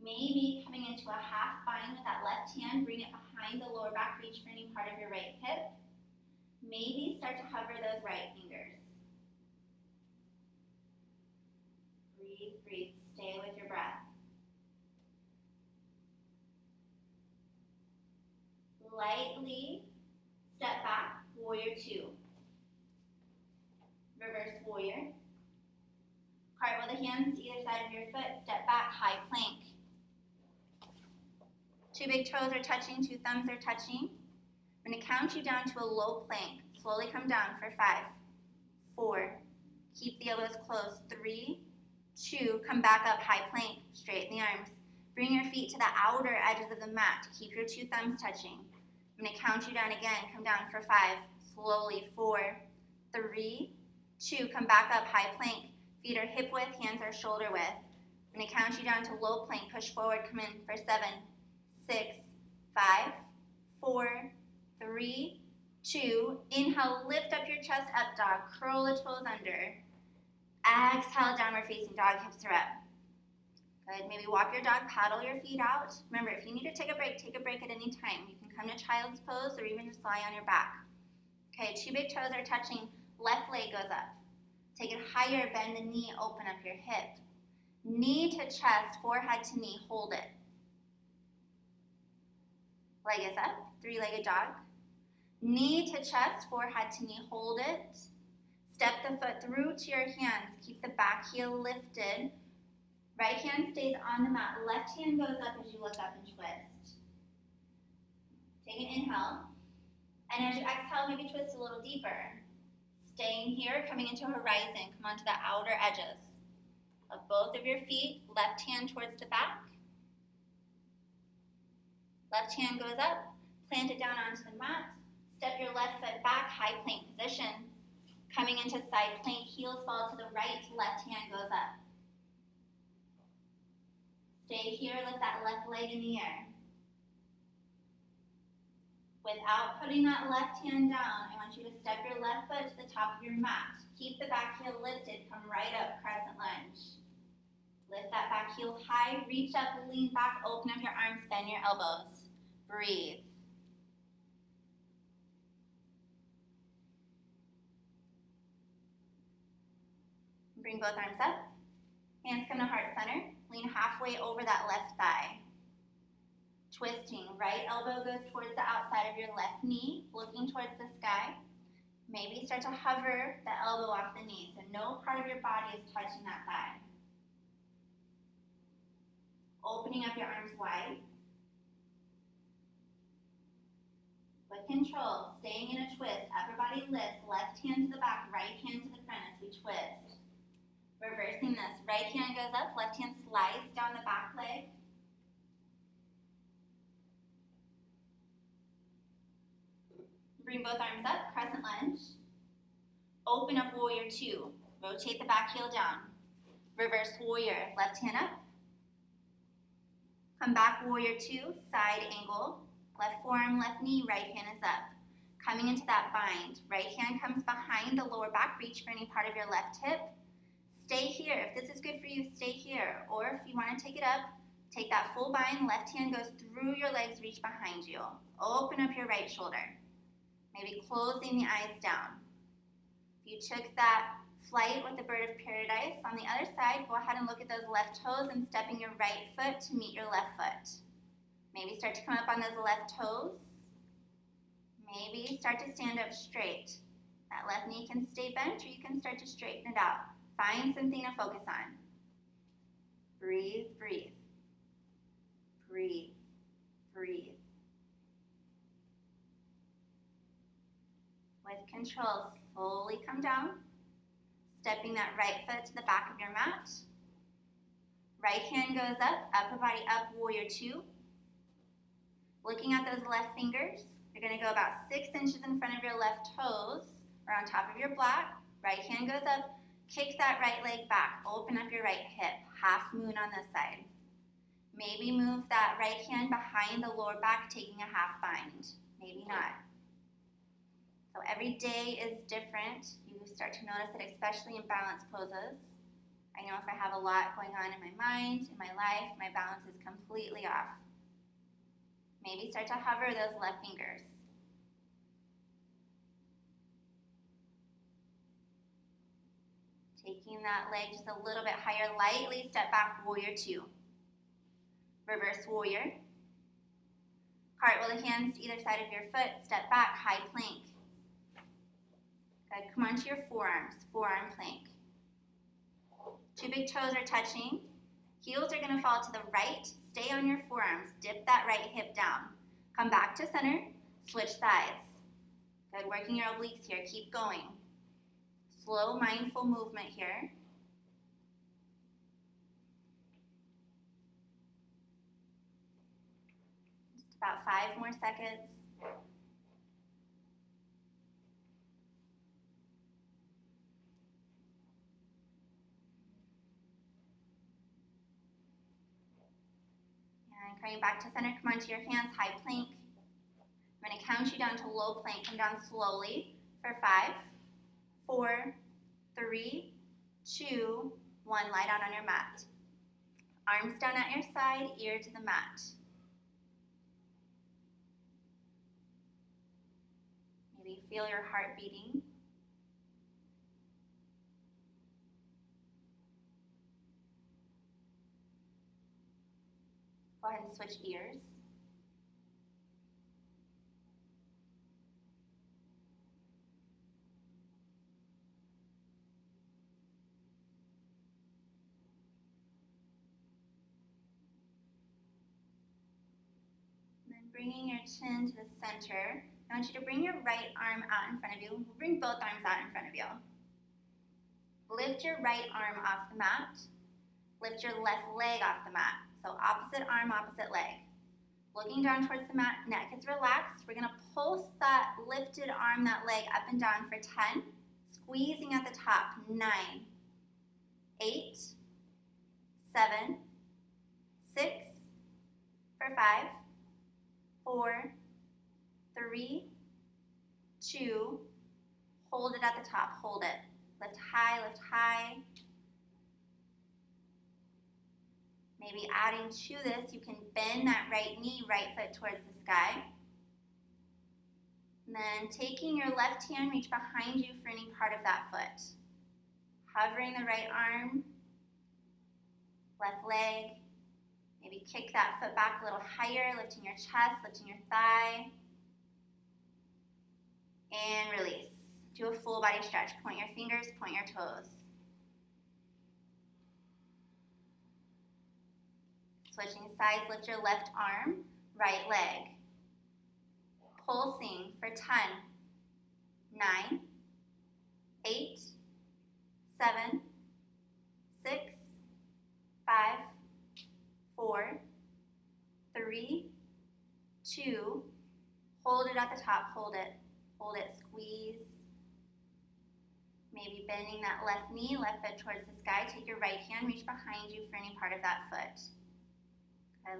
Maybe coming into a half bind with that left hand, bring it behind the lower back, reach for any part of your right hip. Maybe start to hover those right fingers. Breathe, breathe, stay with your breath. lightly step back, warrior two. Reverse warrior. Cartwheel the hands to either side of your foot, step back, high plank. Two big toes are touching, two thumbs are touching. I'm going to count you down to a low plank. Slowly come down for 5, 4, keep the elbows closed, 3, 2, come back up, high plank, straighten the arms. Bring your feet to the outer edges of the mat. Keep your two thumbs touching. I'm going to count you down again. Come down for 5, slowly, 4, 3, 2, come back up, high plank. Feet are hip width, hands are shoulder width. I'm going to count you down to low plank. Push forward, come in for 7, 6, 5, 4, 3, 2. Inhale, lift up your chest, up dog. Curl the toes under. Exhale, downward facing dog, hips are up. Good. Maybe walk your dog, paddle your feet out. Remember, if you need to take a break at any time. You can come to child's pose or even just lie on your back. Okay, two big toes are touching. Left leg goes up. Take it higher, bend the knee, open up your hip. Knee to chest, forehead to knee, hold it. Leg is up, three-legged dog. Knee to chest, forehead to knee, hold it. Step the foot through to your hands. Keep the back heel lifted. Right hand stays on the mat. Left hand goes up as you look up and twist. Take an inhale. And as you exhale, maybe twist a little deeper. Staying here, coming into horizon. Come onto the outer edges of both of your feet. Left hand towards the back. Left hand goes up. Plant it down onto the mat. Step your left foot back, high plank position. Coming into side plank, heels fall to the right, left hand goes up. Stay here, lift that left leg in the air. Without putting that left hand down, I want you to step your left foot to the top of your mat. Keep the back heel lifted, come right up, crescent lunge. Lift that back heel high, reach up, lean back, open up your arms, bend your elbows. Breathe. Bring both arms up. Hands come to heart center. Lean halfway over that left thigh. Twisting. Right elbow goes towards the outside of your left knee, looking towards the sky. Maybe start to hover the elbow off the knee, so no part of your body is touching that thigh. Opening up your arms wide. With control, staying in a twist. Upper body lifts, left hand to the back, right hand to the front as we twist. Reversing this, right hand goes up, left hand slides down the back leg. Bring both arms up, crescent lunge. Open up warrior two. Rotate the back heel down. Reverse warrior, left hand up. Come back, warrior two, side angle. Left forearm, left knee, right hand is up. Coming into that bind. Right hand comes behind the lower back, reach for any part of your left hip. Stay here. If this is good for you, stay here. Or if you want to take it up, take that full bind. Left hand goes through your legs, reach behind you. Open up your right shoulder. Maybe closing the eyes down. If you took that flight with the bird of paradise, on the other side, go ahead and look at those left toes and stepping your right foot to meet your left foot. Maybe start to come up on those left toes. Maybe start to stand up straight. That left knee can stay bent or you can start to straighten it out. Find something to focus on. Breathe, breathe. Breathe, breathe. With control, slowly come down. Stepping that right foot to the back of your mat. Right hand goes up, upper body up, warrior two. Looking at those left fingers, you're going to go about 6 inches in front of your left toes or on top of your block. Right hand goes up. Kick that right leg back, open up your right hip, half moon on this side. Maybe move that right hand behind the lower back, taking a half bind. Maybe not. So every day is different. You start to notice it, especially in balance poses. I know if I have a lot going on in my mind, in my life, my balance is completely off. Maybe start to hover those left fingers. Taking that leg just a little bit higher, lightly step back, warrior two. Reverse warrior. Cartwheel the hands to either side of your foot, step back, high plank. Good, come onto your forearms, forearm plank. Two big toes are touching. Heels are gonna fall to the right, stay on your forearms, dip that right hip down. Come back to center, switch sides. Good, working your obliques here, keep going. Slow, mindful movement here. Just about 5 more seconds. And coming back to center, come onto your hands, high plank. I'm going to count you down to low plank. Come down slowly for 5, 4, 3, 2, 1. Lie down on your mat. Arms down at your side, ear to the mat. Maybe feel your heart beating. Go ahead and switch ears. And then bringing your chin to the center. I want you to bring your right arm out in front of you. Bring both arms out in front of you. Lift your right arm off the mat. Lift your left leg off the mat. So opposite arm, opposite leg. Looking down towards the mat, neck is relaxed. We're gonna pulse that lifted arm, that leg up and down for 10. Squeezing at the top, 9, 8, 7, 6, for 5, 4, 3, 2, hold it at the top, hold it. Lift high, lift high. Maybe adding to this, you can bend that right knee, right foot towards the sky. And then taking your left hand, reach behind you for any part of that foot. Hovering the right arm, left leg. Maybe kick that foot back a little higher, lifting your chest, lifting your thigh. And release. Do a full body stretch. Point your fingers, point your toes. Switching sides, lift your left arm, right leg. Pulsing for 10, 9, 8, 7, 6, 5, 4, 3, 2, hold it at the top, hold it, squeeze. Maybe bending that left knee, left foot towards the sky. Take your right hand, reach behind you for any part of that foot.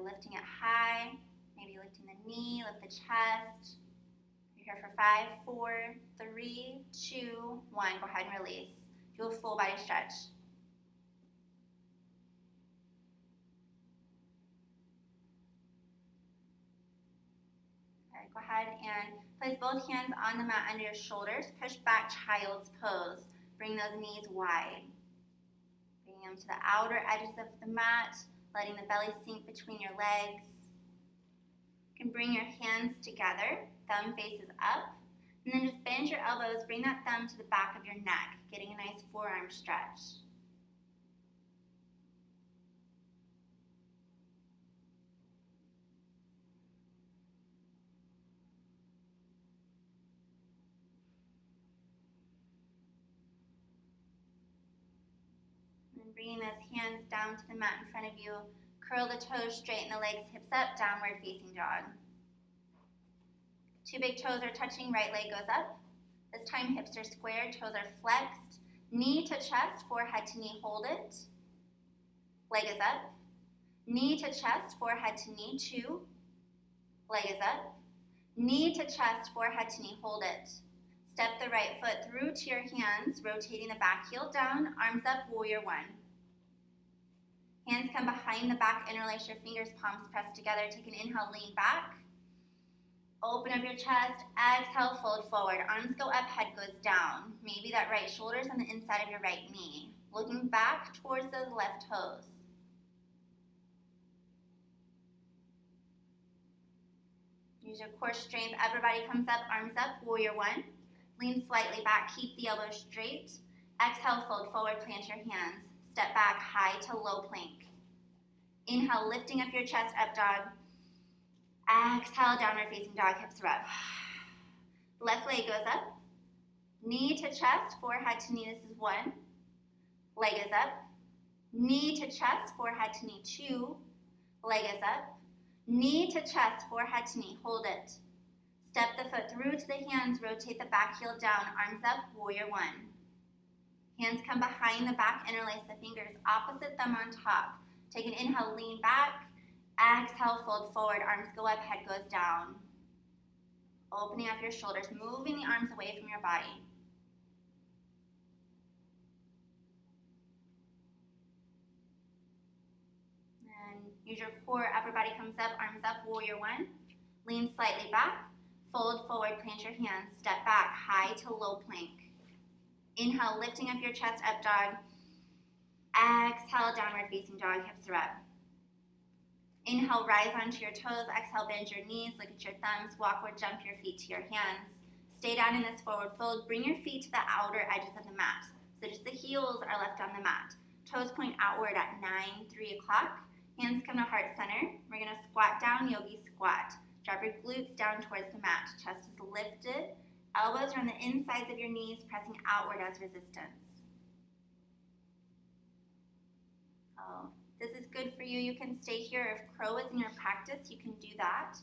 Lifting it high, maybe lifting the knee, lift the chest. You're here for 5, 4, 3, 2, 1. Go ahead and release. Do a full body stretch. Go ahead and place both hands on the mat under your shoulders. Push back, child's pose. Bring those knees wide. Bring them to the outer edges of the mat, letting the belly sink between your legs. You can bring your hands together, thumb faces up, and then just bend your elbows, bring that thumb to the back of your neck, getting a nice forearm stretch. Bringing those hands down to the mat in front of you. Curl the toes, straighten the legs, hips up, downward facing dog. Two big toes are touching, right leg goes up. This time hips are squared, toes are flexed. Knee to chest, forehead to knee, hold it. Leg is up. Knee to chest, forehead to knee, 2. Leg is up. Knee to chest, forehead to knee, hold it. Step the right foot through to your hands, rotating the back heel down, arms up, warrior 1. Hands come behind the back, interlace your fingers, palms pressed together. Take an inhale, lean back. Open up your chest, exhale, fold forward. Arms go up, head goes down. Maybe that right shoulder's on the inside of your right knee. Looking back towards those left toes. Use your core strength. Everybody comes up, arms up, warrior one. Lean slightly back, keep the elbows straight. Exhale, fold forward, plant your hands. Step back, high to low plank. Inhale, lifting up your chest, up dog. Exhale, downward facing dog, hips are up. Left leg goes up. Knee to chest, forehead to knee, this is one. Leg is up. Knee to chest, forehead to knee, two. Leg is up. Knee to chest, forehead to knee, hold it. Step the foot through to the hands, rotate the back heel down, arms up, warrior one. Hands come behind the back, interlace the fingers, opposite thumb on top. Take an inhale, lean back. Exhale, fold forward, arms go up, head goes down. Opening up your shoulders, moving the arms away from your body. And use your core, upper body comes up, arms up, warrior one. Lean slightly back, fold forward, plant your hands, step back, high to low plank. Inhale, lifting up your chest, up dog. Exhale, downward facing dog, hips are up. Inhale, rise onto your toes. Exhale, bend your knees, look at your thumbs, walk or jump your feet to your hands. Stay down in this forward fold. Bring your feet to the outer edges of the mat. So just the heels are left on the mat. Toes point outward at 9, 3 o'clock. Hands come to heart center. We're gonna squat down, yogi squat. Drop your glutes down towards the mat. Chest is lifted. Elbows are on the insides of your knees, pressing outward as resistance. This is good for you. You can stay here. If crow is in your practice, you can do that.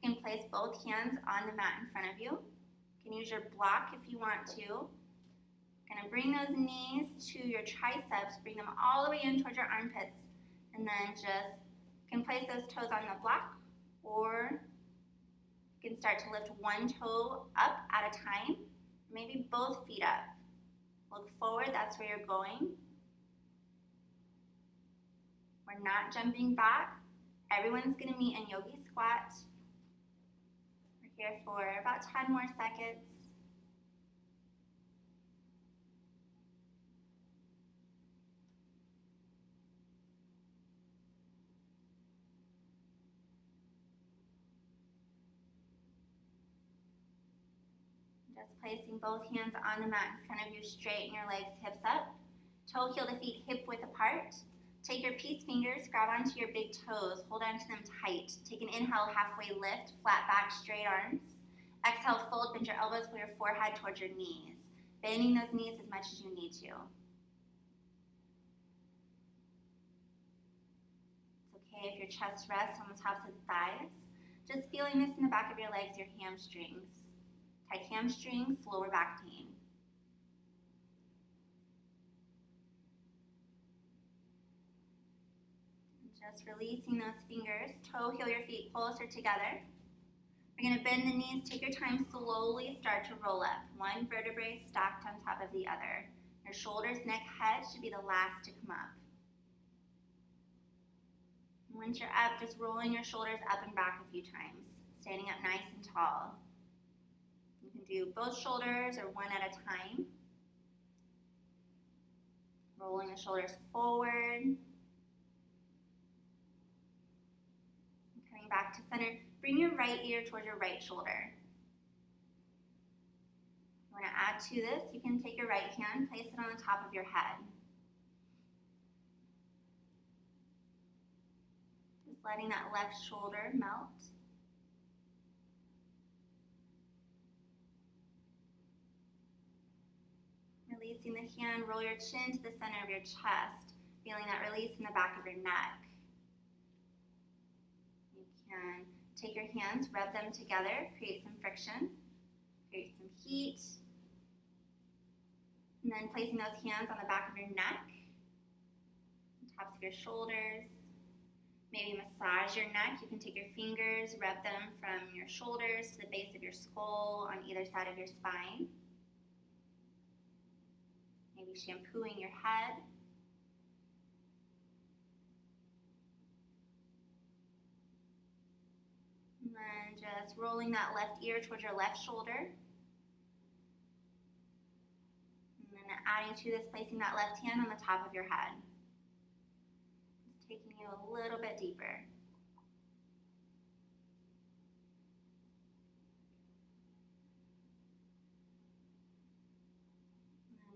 You can place both hands on the mat in front of you. You can use your block if you want to. Gonna bring those knees to your triceps, bring them all the way in towards your armpits, and then just you can place those toes on the block, or you can start to lift one toe up at a time, maybe both feet up. Look forward, that's where you're going. We're not jumping back. Everyone's gonna meet in yogi squat. We're here for about 10 more seconds. Just placing both hands on the mat in front of you, straighten your legs, hips up. Toe, heel to feet, hip width apart. Take your peace fingers, grab onto your big toes, hold onto them tight. Take an inhale, halfway lift, flat back, straight arms. Exhale, fold, bend your elbows, pull your forehead towards your knees. Bending those knees as much as you need to. It's okay if your chest rests on the tops of the thighs. Just feeling this in the back of your legs, your hamstrings. Tight hamstrings, lower back pain. Just releasing those fingers. Toe, heel your feet closer together. We're going to bend the knees. Take your time, slowly start to roll up. One vertebrae stacked on top of the other. Your shoulders, neck, head should be the last to come up. Once you're up, just rolling your shoulders up and back a few times. Standing up nice and tall. You can do both shoulders or one at a time. Rolling the shoulders forward. Back to center. Bring your right ear towards your right shoulder. You want to add to this, you can take your right hand, place it on the top of your head. Just letting that left shoulder melt. Releasing the hand, roll your chin to the center of your chest, feeling that release in the back of your neck. And take your hands, rub them together, create some friction, create some heat. And then placing those hands on the back of your neck, tops of your shoulders. Maybe massage your neck. You can take your fingers, rub them from your shoulders to the base of your skull on either side of your spine. Maybe shampooing your head. And then just rolling that left ear towards your left shoulder. And then adding to this, placing that left hand on the top of your head. Just taking you a little bit deeper.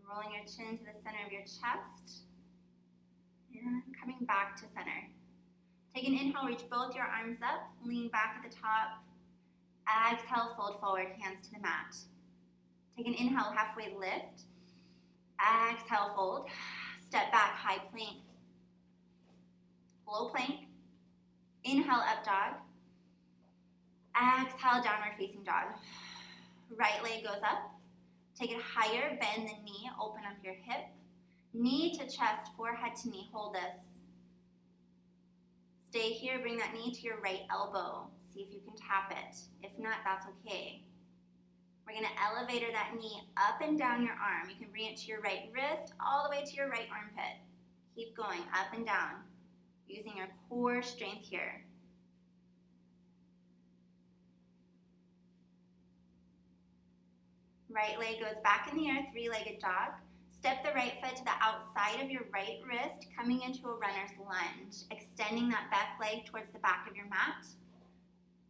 Rolling your chin to the center of your chest. And coming back to center. Take an inhale, reach both your arms up, lean back at the top. Exhale, fold forward, hands to the mat. Take an inhale, halfway lift. Exhale, fold. Step back, high plank. Low plank. Inhale, up dog. Exhale, downward facing dog. Right leg goes up. Take it higher, bend the knee, open up your hip. Knee to chest, forehead to knee, hold this. Stay here, bring that knee to your right elbow. See if you can tap it. If not, that's okay. We're gonna elevator that knee up and down your arm. You can bring it to your right wrist, all the way to your right armpit. Keep going, up and down, using your core strength here. Right leg goes back in the air, three-legged dog. Step the right foot to the outside of your right wrist, coming into a runner's lunge, extending that back leg towards the back of your mat.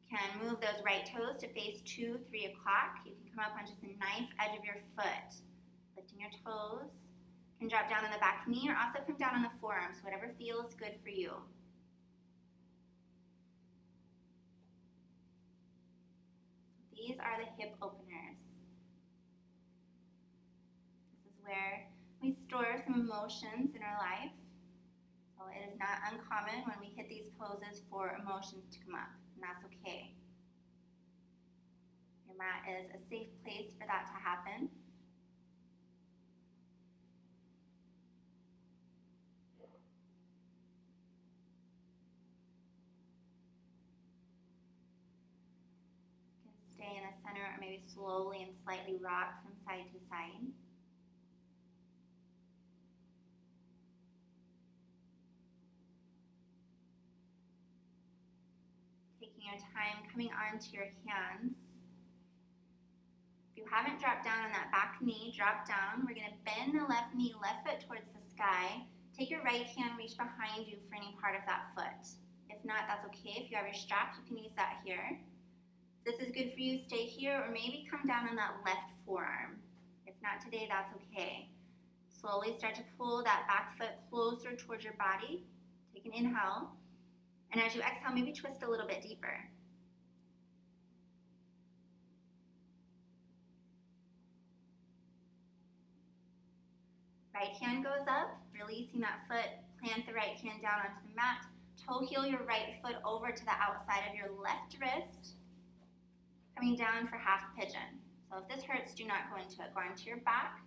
Can move those right toes to face 2, 3 o'clock. You can come up on just the knife edge of your foot, lifting your toes. Can drop down on the back knee or also come down on the forearms, whatever feels good for you. These are the hip openers. This is where we store some emotions in our life. So it is not uncommon when we hit these poses for emotions to come up, and that's okay. Your mat is a safe place for that to happen. You can stay in the center or maybe slowly and slightly rock from side to side. Taking your time, coming onto your hands. If you haven't dropped down on that back knee, drop down. We're going to bend the left knee, left foot towards the sky. Take your right hand, reach behind you for any part of that foot. If not, that's okay. If you have your strap, you can use that here. If this is good for you, stay here, or maybe come down on that left forearm. If not today, that's okay. Slowly start to pull that back foot closer towards your body. Take an inhale. And as you exhale, maybe twist a little bit deeper. Right hand goes up, releasing that foot. Plant the right hand down onto the mat. Toe heel your right foot over to the outside of your left wrist. Coming down for half pigeon. So if this hurts, do not go into it. Go onto your back.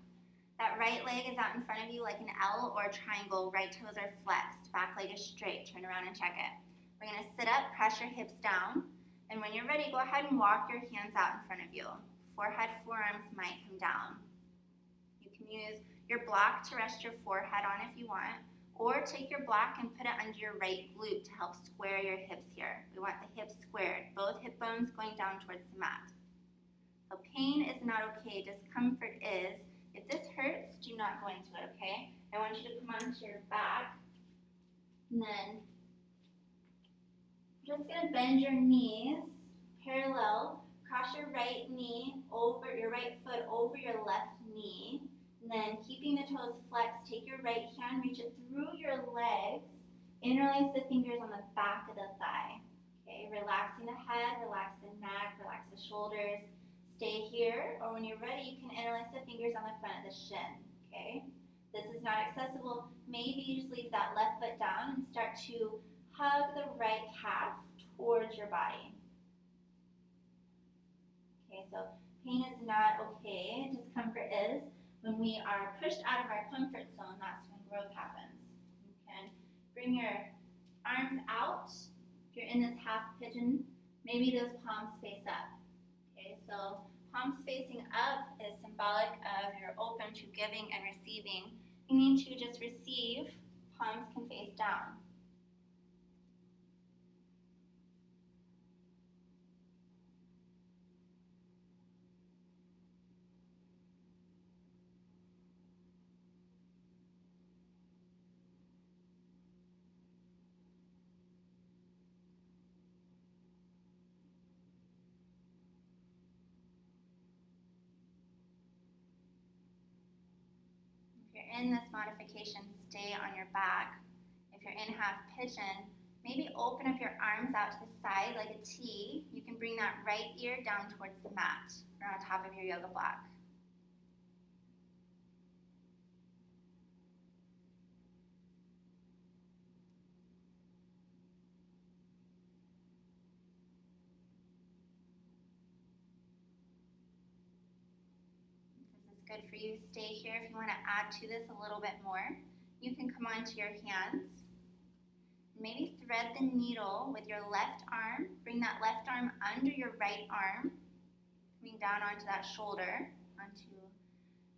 That right leg is out in front of you like an L or a triangle. Right toes are flexed. Back leg is straight. Turn around and check it. We're going to sit up, press your hips down, and when you're ready, go ahead and walk your hands out in front of you. Forehead, forearms might come down. You can use your block to rest your forehead on if you want, or take your block and put it under your right glute to help square your hips here. We want the hips squared, both hip bones going down towards the mat. So pain is not okay, discomfort is. If this hurts, do not go into it, okay? I want you to come onto your back, and then just going to bend your knees parallel, cross your right knee over your right foot over your left knee, and then keeping the toes flexed, take your right hand, reach it through your legs, interlace the fingers on the back of the thigh. Okay, relaxing the head, relax the neck, relax the shoulders. Stay here, or when you're ready, you can interlace the fingers on the front of the shin. Okay, this is not accessible. Maybe you just leave that left foot down and start to hug the right calf towards your body. Okay, so pain is not okay. Discomfort is. When we are pushed out of our comfort zone, that's when growth happens. You can bring your arms out. If you're in this half pigeon, maybe those palms face up. Okay, so palms facing up is symbolic of you're open to giving and receiving. You need to just receive. Palms can face down. in this modification, stay on your back. If you're in half pigeon, maybe open up your arms out to the side like a T. You can bring that right ear down towards the mat or on top of your yoga block. Good for you. Stay here. If you want to add to this a little bit more, you can come onto your hands. Maybe thread the needle with your left arm. Bring that left arm under your right arm, coming down onto that shoulder, onto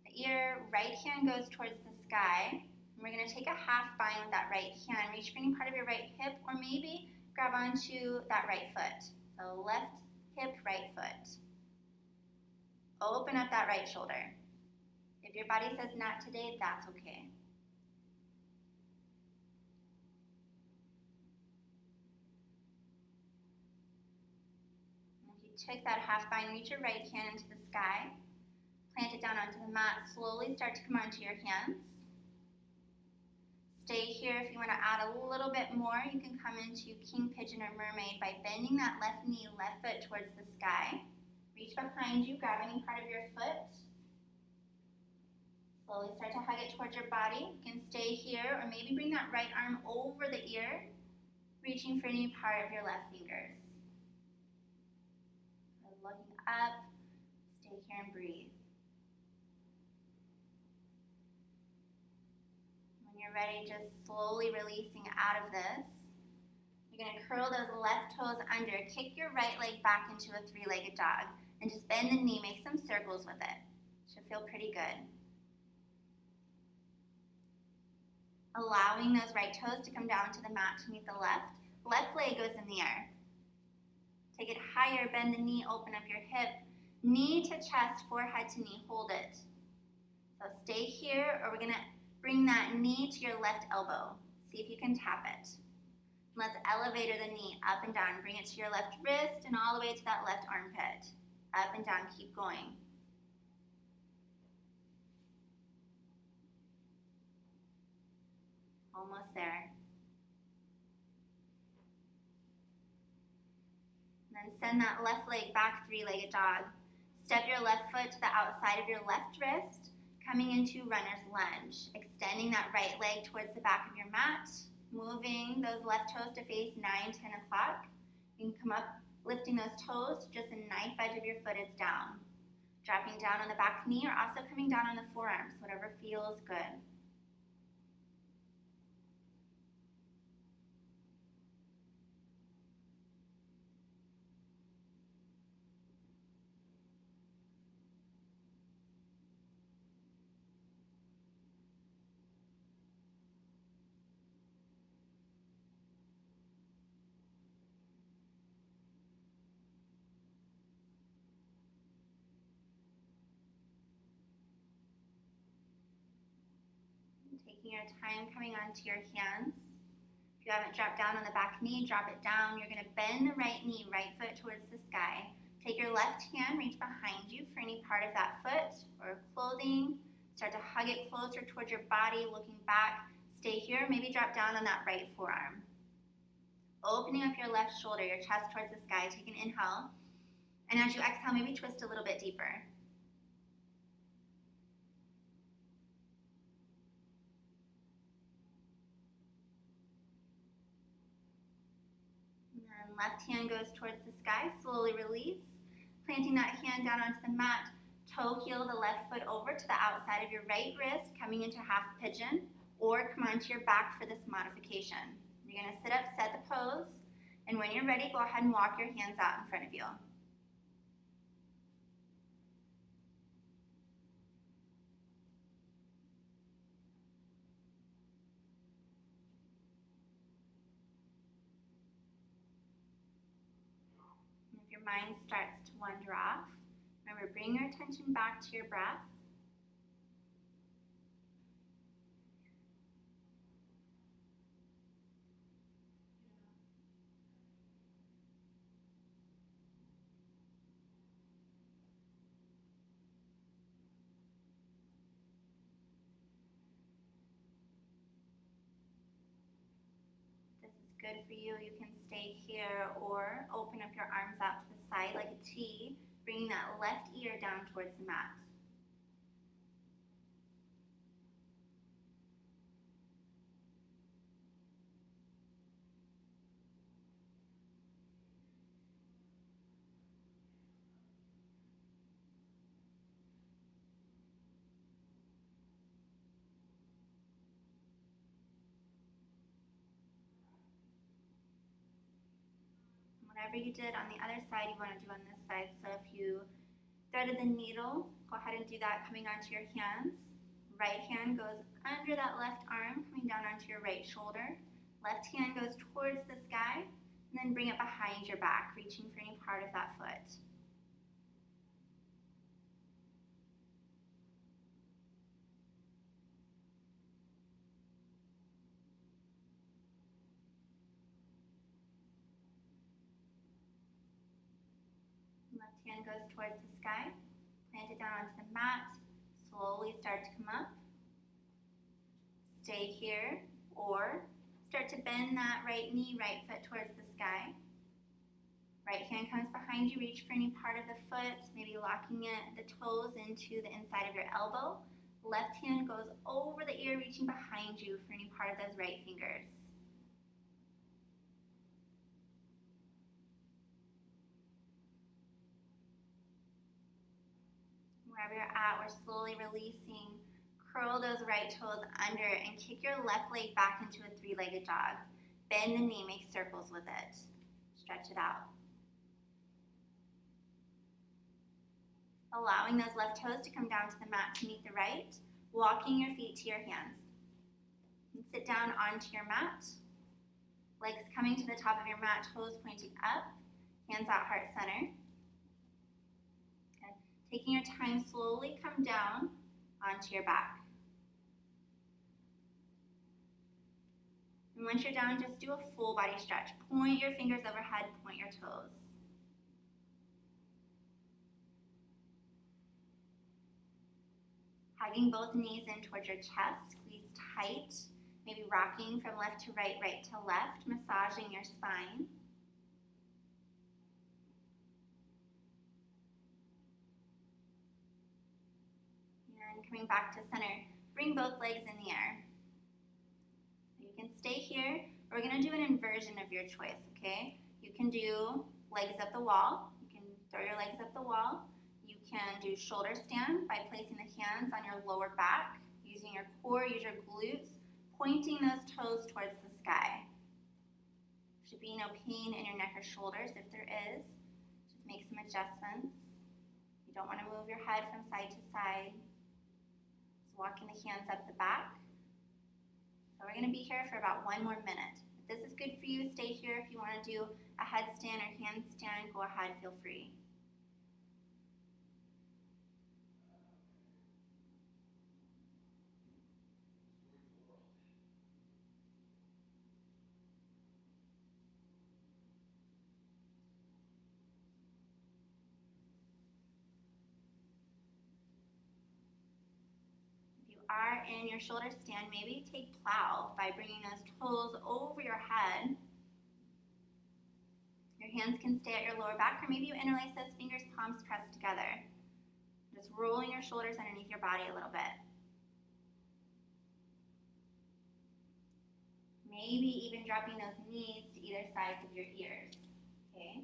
the ear. Right hand goes towards the sky. And we're going to take a half bind with that right hand. Reach for any part of your right hip, or maybe grab onto that right foot. So left hip, right foot. Open up that right shoulder. If your body says not today, that's okay. And if you took that half bind, reach your right hand into the sky, plant it down onto the mat, slowly start to come onto your hands. Stay here. If you want to add a little bit more, you can come into king pigeon or mermaid by bending that left knee, left foot towards the sky. Reach behind you, grab any part of your foot. Slowly start to hug it towards your body. You can stay here, or maybe bring that right arm over the ear, reaching for any part of your left fingers. Looking up, stay here and breathe. When you're ready, just slowly releasing out of this. You're going to curl those left toes under, kick your right leg back into a three-legged dog, and just bend the knee, make some circles with it. Should feel pretty good. Allowing those right toes to come down to the mat to meet the left. Left leg goes in the air. Take it higher, bend the knee, open up your hip. Knee to chest, forehead to knee, hold it. So stay here, or we're gonna bring that knee to your left elbow. See if you can tap it. Let's elevate the knee up and down. Bring it to your left wrist and all the way to that left armpit. Up and down, keep going. Almost there. And then send that left leg back, three-legged dog. Step your left foot to the outside of your left wrist, coming into runner's lunge. Extending that right leg towards the back of your mat, moving those left toes to face 9, 10 o'clock. You can come up, lifting those toes, just the knife edge of your foot is down. Dropping down on the back knee, or also coming down on the forearms, whatever feels good. Taking your time coming onto your hands. If you haven't dropped down on the back knee, drop it down. You're going to bend the right knee, right foot towards the sky. Take your left hand, reach behind you for any part of that foot or clothing. Start to hug it closer towards your body, looking back. Stay here, maybe drop down on that right forearm. Opening up your left shoulder, your chest towards the sky. Take an inhale. And as you exhale, maybe twist a little bit deeper. Left hand goes towards the sky, slowly release. Planting that hand down onto the mat, toe heel the left foot over to the outside of your right wrist, coming into half pigeon, or come onto your back for this modification. You're going to sit up, set the pose, and when you're ready, go ahead and walk your hands out in front of you. Mind starts to wander off. Remember, bring your attention back to your breath. good for you, you can stay here or open up your arms out to the side like a T, bringing that left ear down towards the mat. Whatever you did on the other side, you want to do on this side. So if you threaded the needle, go ahead and do that coming onto your hands. Right hand goes under that left arm, coming down onto your right shoulder. Left hand goes towards the sky, and then bring it behind your back, reaching for any part of that foot. Left hand goes towards the sky. Plant it down onto the mat. Slowly start to come up. Stay here, or start to bend that right knee, right foot towards the sky. Right hand comes behind you, reach for any part of the foot, maybe locking the toes into the inside of your elbow. Left hand goes over the ear, reaching behind you for any part of those right fingers. Wherever you're at, we're slowly releasing. Curl those right toes under and kick your left leg back into a three-legged dog. Bend the knee, make circles with it. Stretch it out. Allowing those left toes to come down to the mat to meet the right, walking your feet to your hands. And sit down onto your mat. Legs coming to the top of your mat, toes pointing up, hands at heart center. Okay. Taking your time, slowly come down onto your back. And once you're down, just do a full body stretch. Point your fingers overhead, point your toes. Hugging both knees in towards your chest, squeeze tight, maybe rocking from left to right, right to left, massaging your spine. And coming back to center, bring both legs in the air. You can stay here. We're going to do an inversion of your choice, okay? You can do legs up the wall. You can throw your legs up the wall. You can do shoulder stand by placing the hands on your lower back, using your core, use your glutes, pointing those toes towards the sky. There should be no pain in your neck or shoulders. If there is, just make some adjustments. You don't want to move your head from side to side. Just walking the hands up the back. So we're going to be here for about 1 more minute. If this is good for you, stay here. If you want to do a headstand or handstand, go ahead, feel free. Are in your shoulder stand, maybe take plow by bringing those toes over your head. Your hands can stay at your lower back, or maybe you interlace those fingers, palms pressed together. Just rolling your shoulders underneath your body a little bit. Maybe even dropping those knees to either sides of your ears. Okay.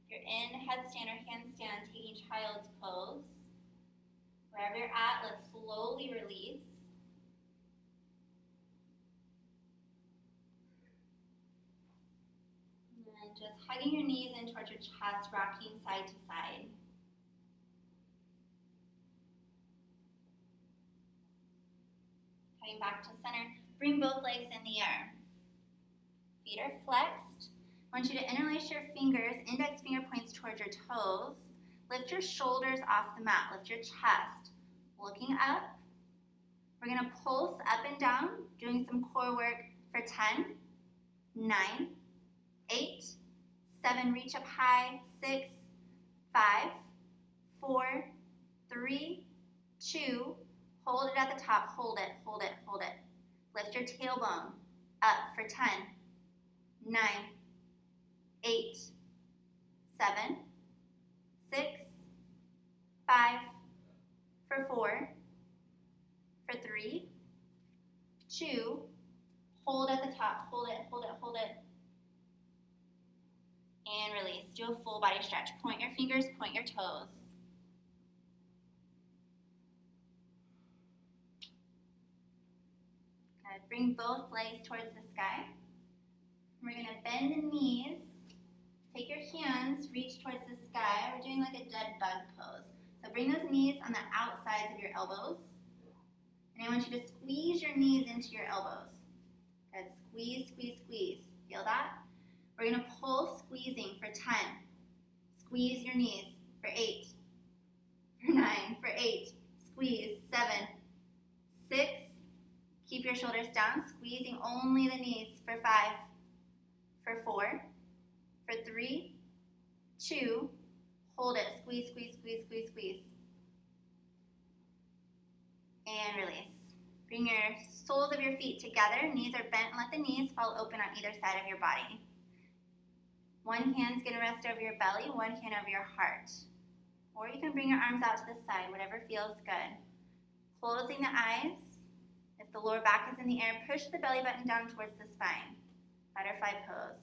You're in headstand or handstand, taking child's pose. Wherever you're at, let's slowly release. And just hugging your knees in towards your chest, rocking side to side. Coming back to center, bring both legs in the air. Feet are flexed. I want you to interlace your fingers, index finger points towards your toes. Lift your shoulders off the mat, lift your chest. Looking up, we're going to pulse up and down, doing some core work for 10, 9, 8, 7, reach up high, 6, 5, 4, 3, 2, hold it at the top, hold it, hold it, hold it. Lift your tailbone up for 10, 9, 8, 7, 6, 5, for 4, for 3, 2, hold at the top, hold it, hold it, hold it, and release. Do a full body stretch. Point your fingers, point your toes. Good. Bring both legs towards the sky. We're going to bend the knees. Take your hands, reach towards the sky. We're doing like a dead bug pose. So bring those knees on the outsides of your elbows. And I want you to squeeze your knees into your elbows. Good. Squeeze, squeeze, squeeze. Feel that? We're going to pull squeezing for 10. Squeeze your knees for 8. For 9. For 8. Squeeze. 7. 6. Keep your shoulders down. Squeezing only the knees for 5. For 4. For 3. 2. Hold it. Squeeze, squeeze, squeeze, squeeze, squeeze. And release. Bring your soles of your feet together. Knees are bent. Let the knees fall open on either side of your body. One hand's going to rest over your belly, one hand over your heart. Or you can bring your arms out to the side, whatever feels good. Closing the eyes. If the lower back is in the air, push the belly button down towards the spine. Butterfly pose.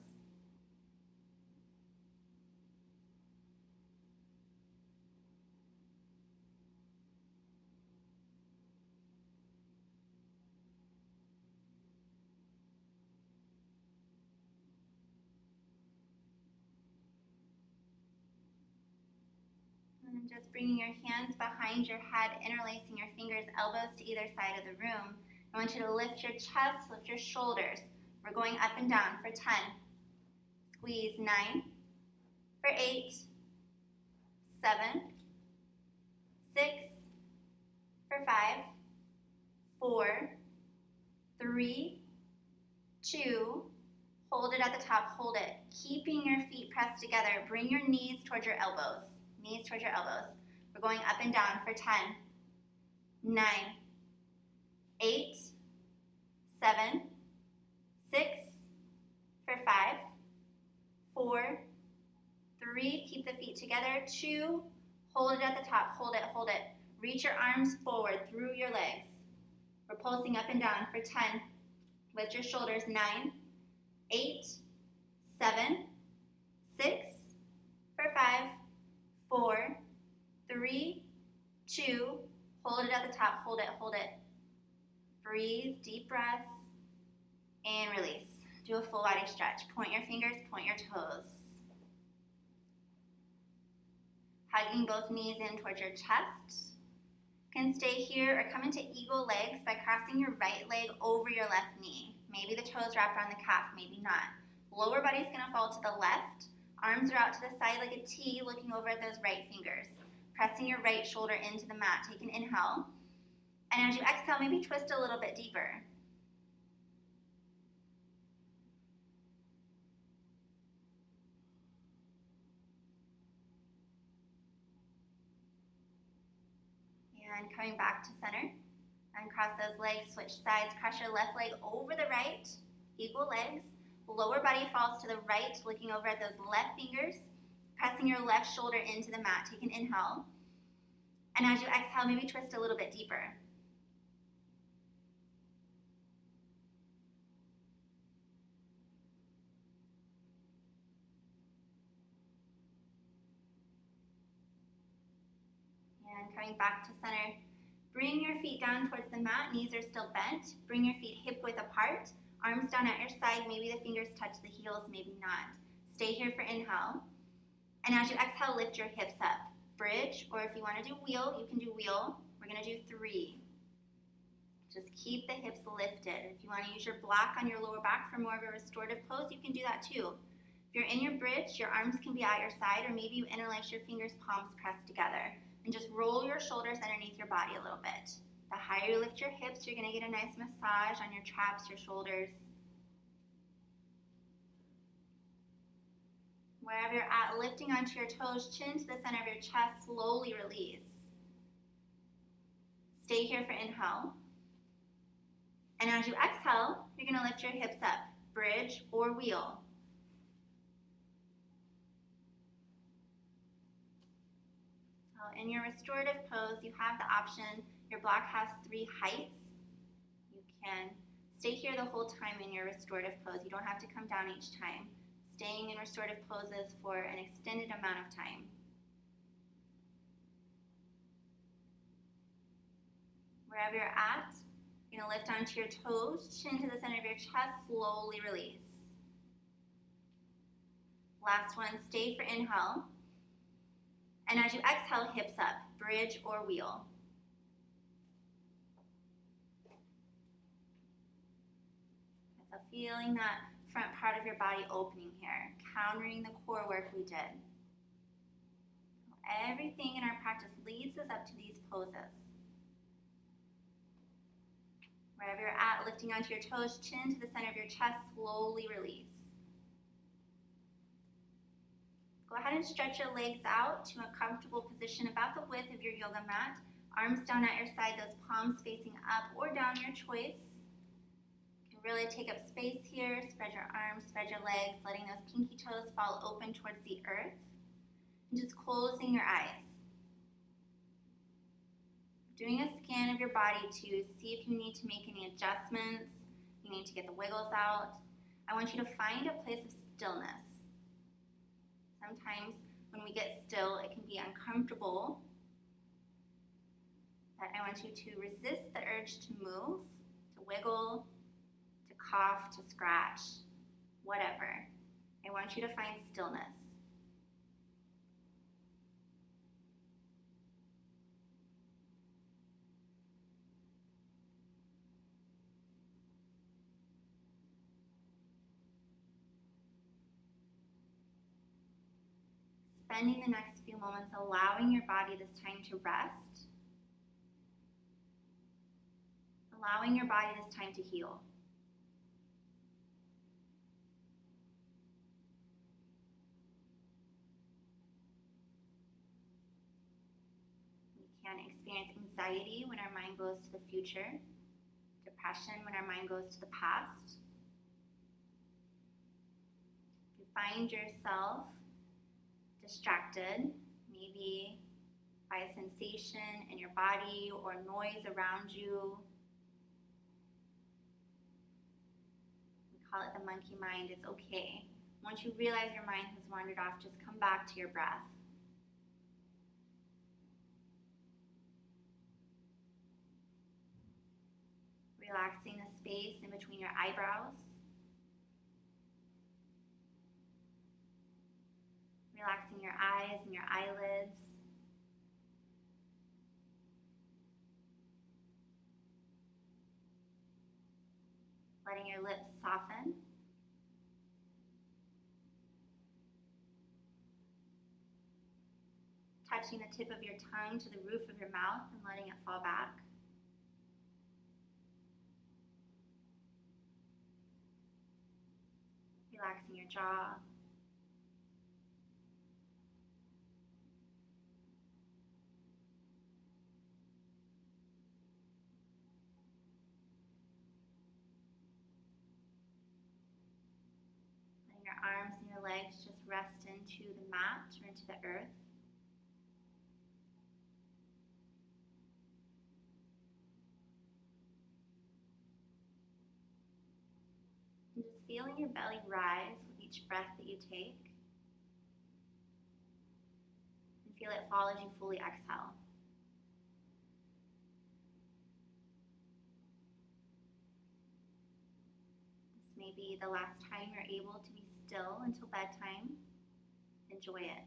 And just bringing your hands behind your head, interlacing your fingers, elbows to either side of the room. I want you to lift your chest, lift your shoulders. We're going up and down for 10. Squeeze. 9. For 8. 7. 6. For 5. 4. 3. 2. Hold it at the top, hold it. Keeping your feet pressed together. Bring your knees towards your elbows. Knees towards your elbows. We're going up and down for 10, 9, 8, 7, 6, for 5, 4, 3, keep the feet together, 2, hold it at the top, hold it, hold it. Reach your arms forward through your legs. We're pulsing up and down for 10. Lift your shoulders, 9, 8, 7, 6, for 5, 4, 3, 2, hold it at the top, hold it, hold it. Breathe, deep breaths, and release. Do a full body stretch. Point your fingers, point your toes. Hugging both knees in towards your chest. You can stay here or come into eagle legs by crossing your right leg over your left knee. Maybe the toes wrap around the calf, maybe not. Lower body's gonna fall to the left. Arms are out to the side like a T, looking over at those right fingers. Pressing your right shoulder into the mat. Take an inhale. And as you exhale, maybe twist a little bit deeper. And coming back to center. Uncross those legs, switch sides. Cross your left leg over the right. Eagle legs. Lower body falls to the right, looking over at those left fingers, pressing your left shoulder into the mat. Take an inhale. And as you exhale, maybe twist a little bit deeper. And coming back to center. Bring your feet down towards the mat. Knees are still bent. Bring your feet hip width apart. Arms down at your side, maybe the fingers touch the heels, maybe not. Stay here for inhale. And as you exhale, lift your hips up. Bridge, or if you want to do wheel, you can do wheel. We're going to do 3. Just keep the hips lifted. If you want to use your block on your lower back for more of a restorative pose, you can do that too. If you're in your bridge, your arms can be at your side, or maybe you interlace your fingers, palms pressed together. And just roll your shoulders underneath your body a little bit. The higher you lift your hips, you're going to get a nice massage on your traps, your shoulders. Wherever you're at, lifting onto your toes, chin to the center of your chest, slowly release. Stay here for inhale. And as you exhale, you're going to lift your hips up, bridge or wheel. So in your restorative pose, you have the option, your block has 3 heights. You can stay here the whole time in your restorative pose. You don't have to come down each time. Staying in restorative poses for an extended amount of time. Wherever you're at, you're going to lift onto your toes, chin to the center of your chest, slowly release. Last one, stay for inhale. And as you exhale, hips up, bridge or wheel. So feeling that front part of your body opening here, countering the core work we did. Everything in our practice leads us up to these poses. Wherever you're at, lifting onto your toes, chin to the center of your chest, slowly release. Go ahead and stretch your legs out to a comfortable position about the width of your yoga mat. Arms down at your side, those palms facing up or down, your choice. You can really take up space here. Spread your arms, spread your legs, letting those pinky toes fall open towards the earth. And just closing your eyes. Doing a scan of your body to see if you need to make any adjustments. You need to get the wiggles out. I want you to find a place of stillness. Sometimes when we get still, it can be uncomfortable. But I want you to resist the urge to move, to wiggle, to cough, to scratch, whatever. I want you to find stillness. Spending the next few moments allowing your body this time to rest, allowing your body this time to heal. We can experience anxiety when our mind goes to the future, depression when our mind goes to the past. If you find yourself distracted, maybe by a sensation in your body or noise around you. We call it the monkey mind. It's okay. Once you realize your mind has wandered off, just come back to your breath. Relaxing the space in between your eyebrows. Relaxing your eyes and your eyelids. Letting your lips soften. Touching the tip of your tongue to the roof of your mouth and letting it fall back. Relaxing your jaw. Arms and your legs just rest into the mat or into the earth. And just feeling your belly rise with each breath that you take. And feel it fall as you fully exhale. This may be the last time you're able to be still until bedtime. Enjoy it.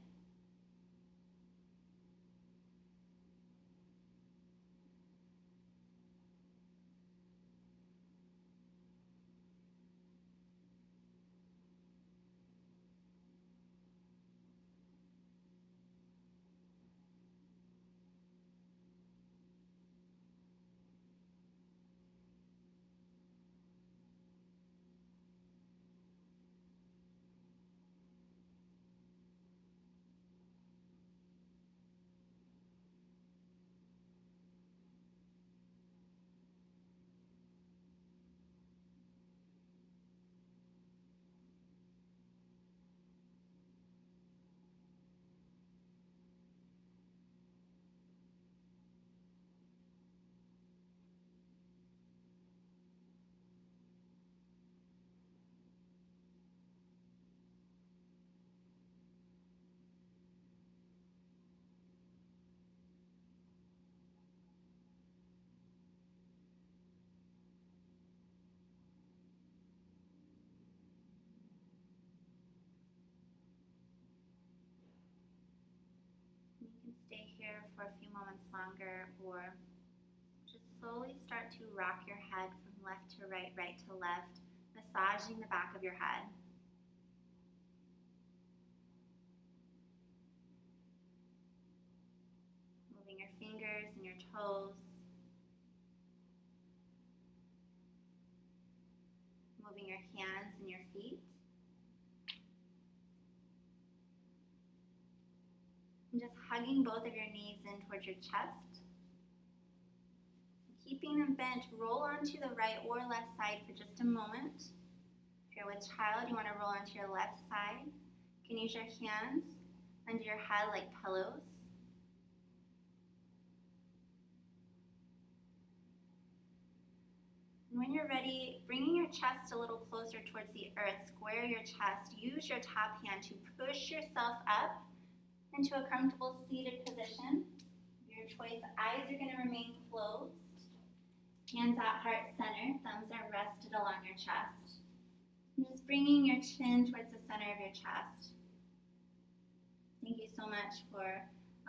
can stay here for a few moments longer, or just slowly start to rock your head from left to right, right to left, massaging the back of your head. Moving your fingers and your toes. Moving your hands and your feet. And just hugging both of your knees in towards your chest. Keeping them bent, roll onto the right or left side for just a moment. If you're with child, you want to roll onto your left side. You can use your hands under your head like pillows. And when you're ready, bringing your chest a little closer towards the earth, square your chest. Use your top hand to push yourself up into a comfortable seated position. Your choice, eyes are going to remain closed. Hands at heart center, thumbs are rested along your chest. And just bringing your chin towards the center of your chest. Thank you so much for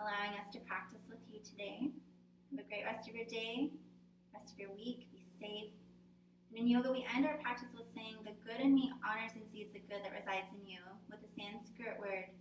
allowing us to practice with you today. Have a great rest of your day, rest of your week. Be safe. And in yoga, we end our practice with saying, the good in me honors and sees the good that resides in you, with the Sanskrit word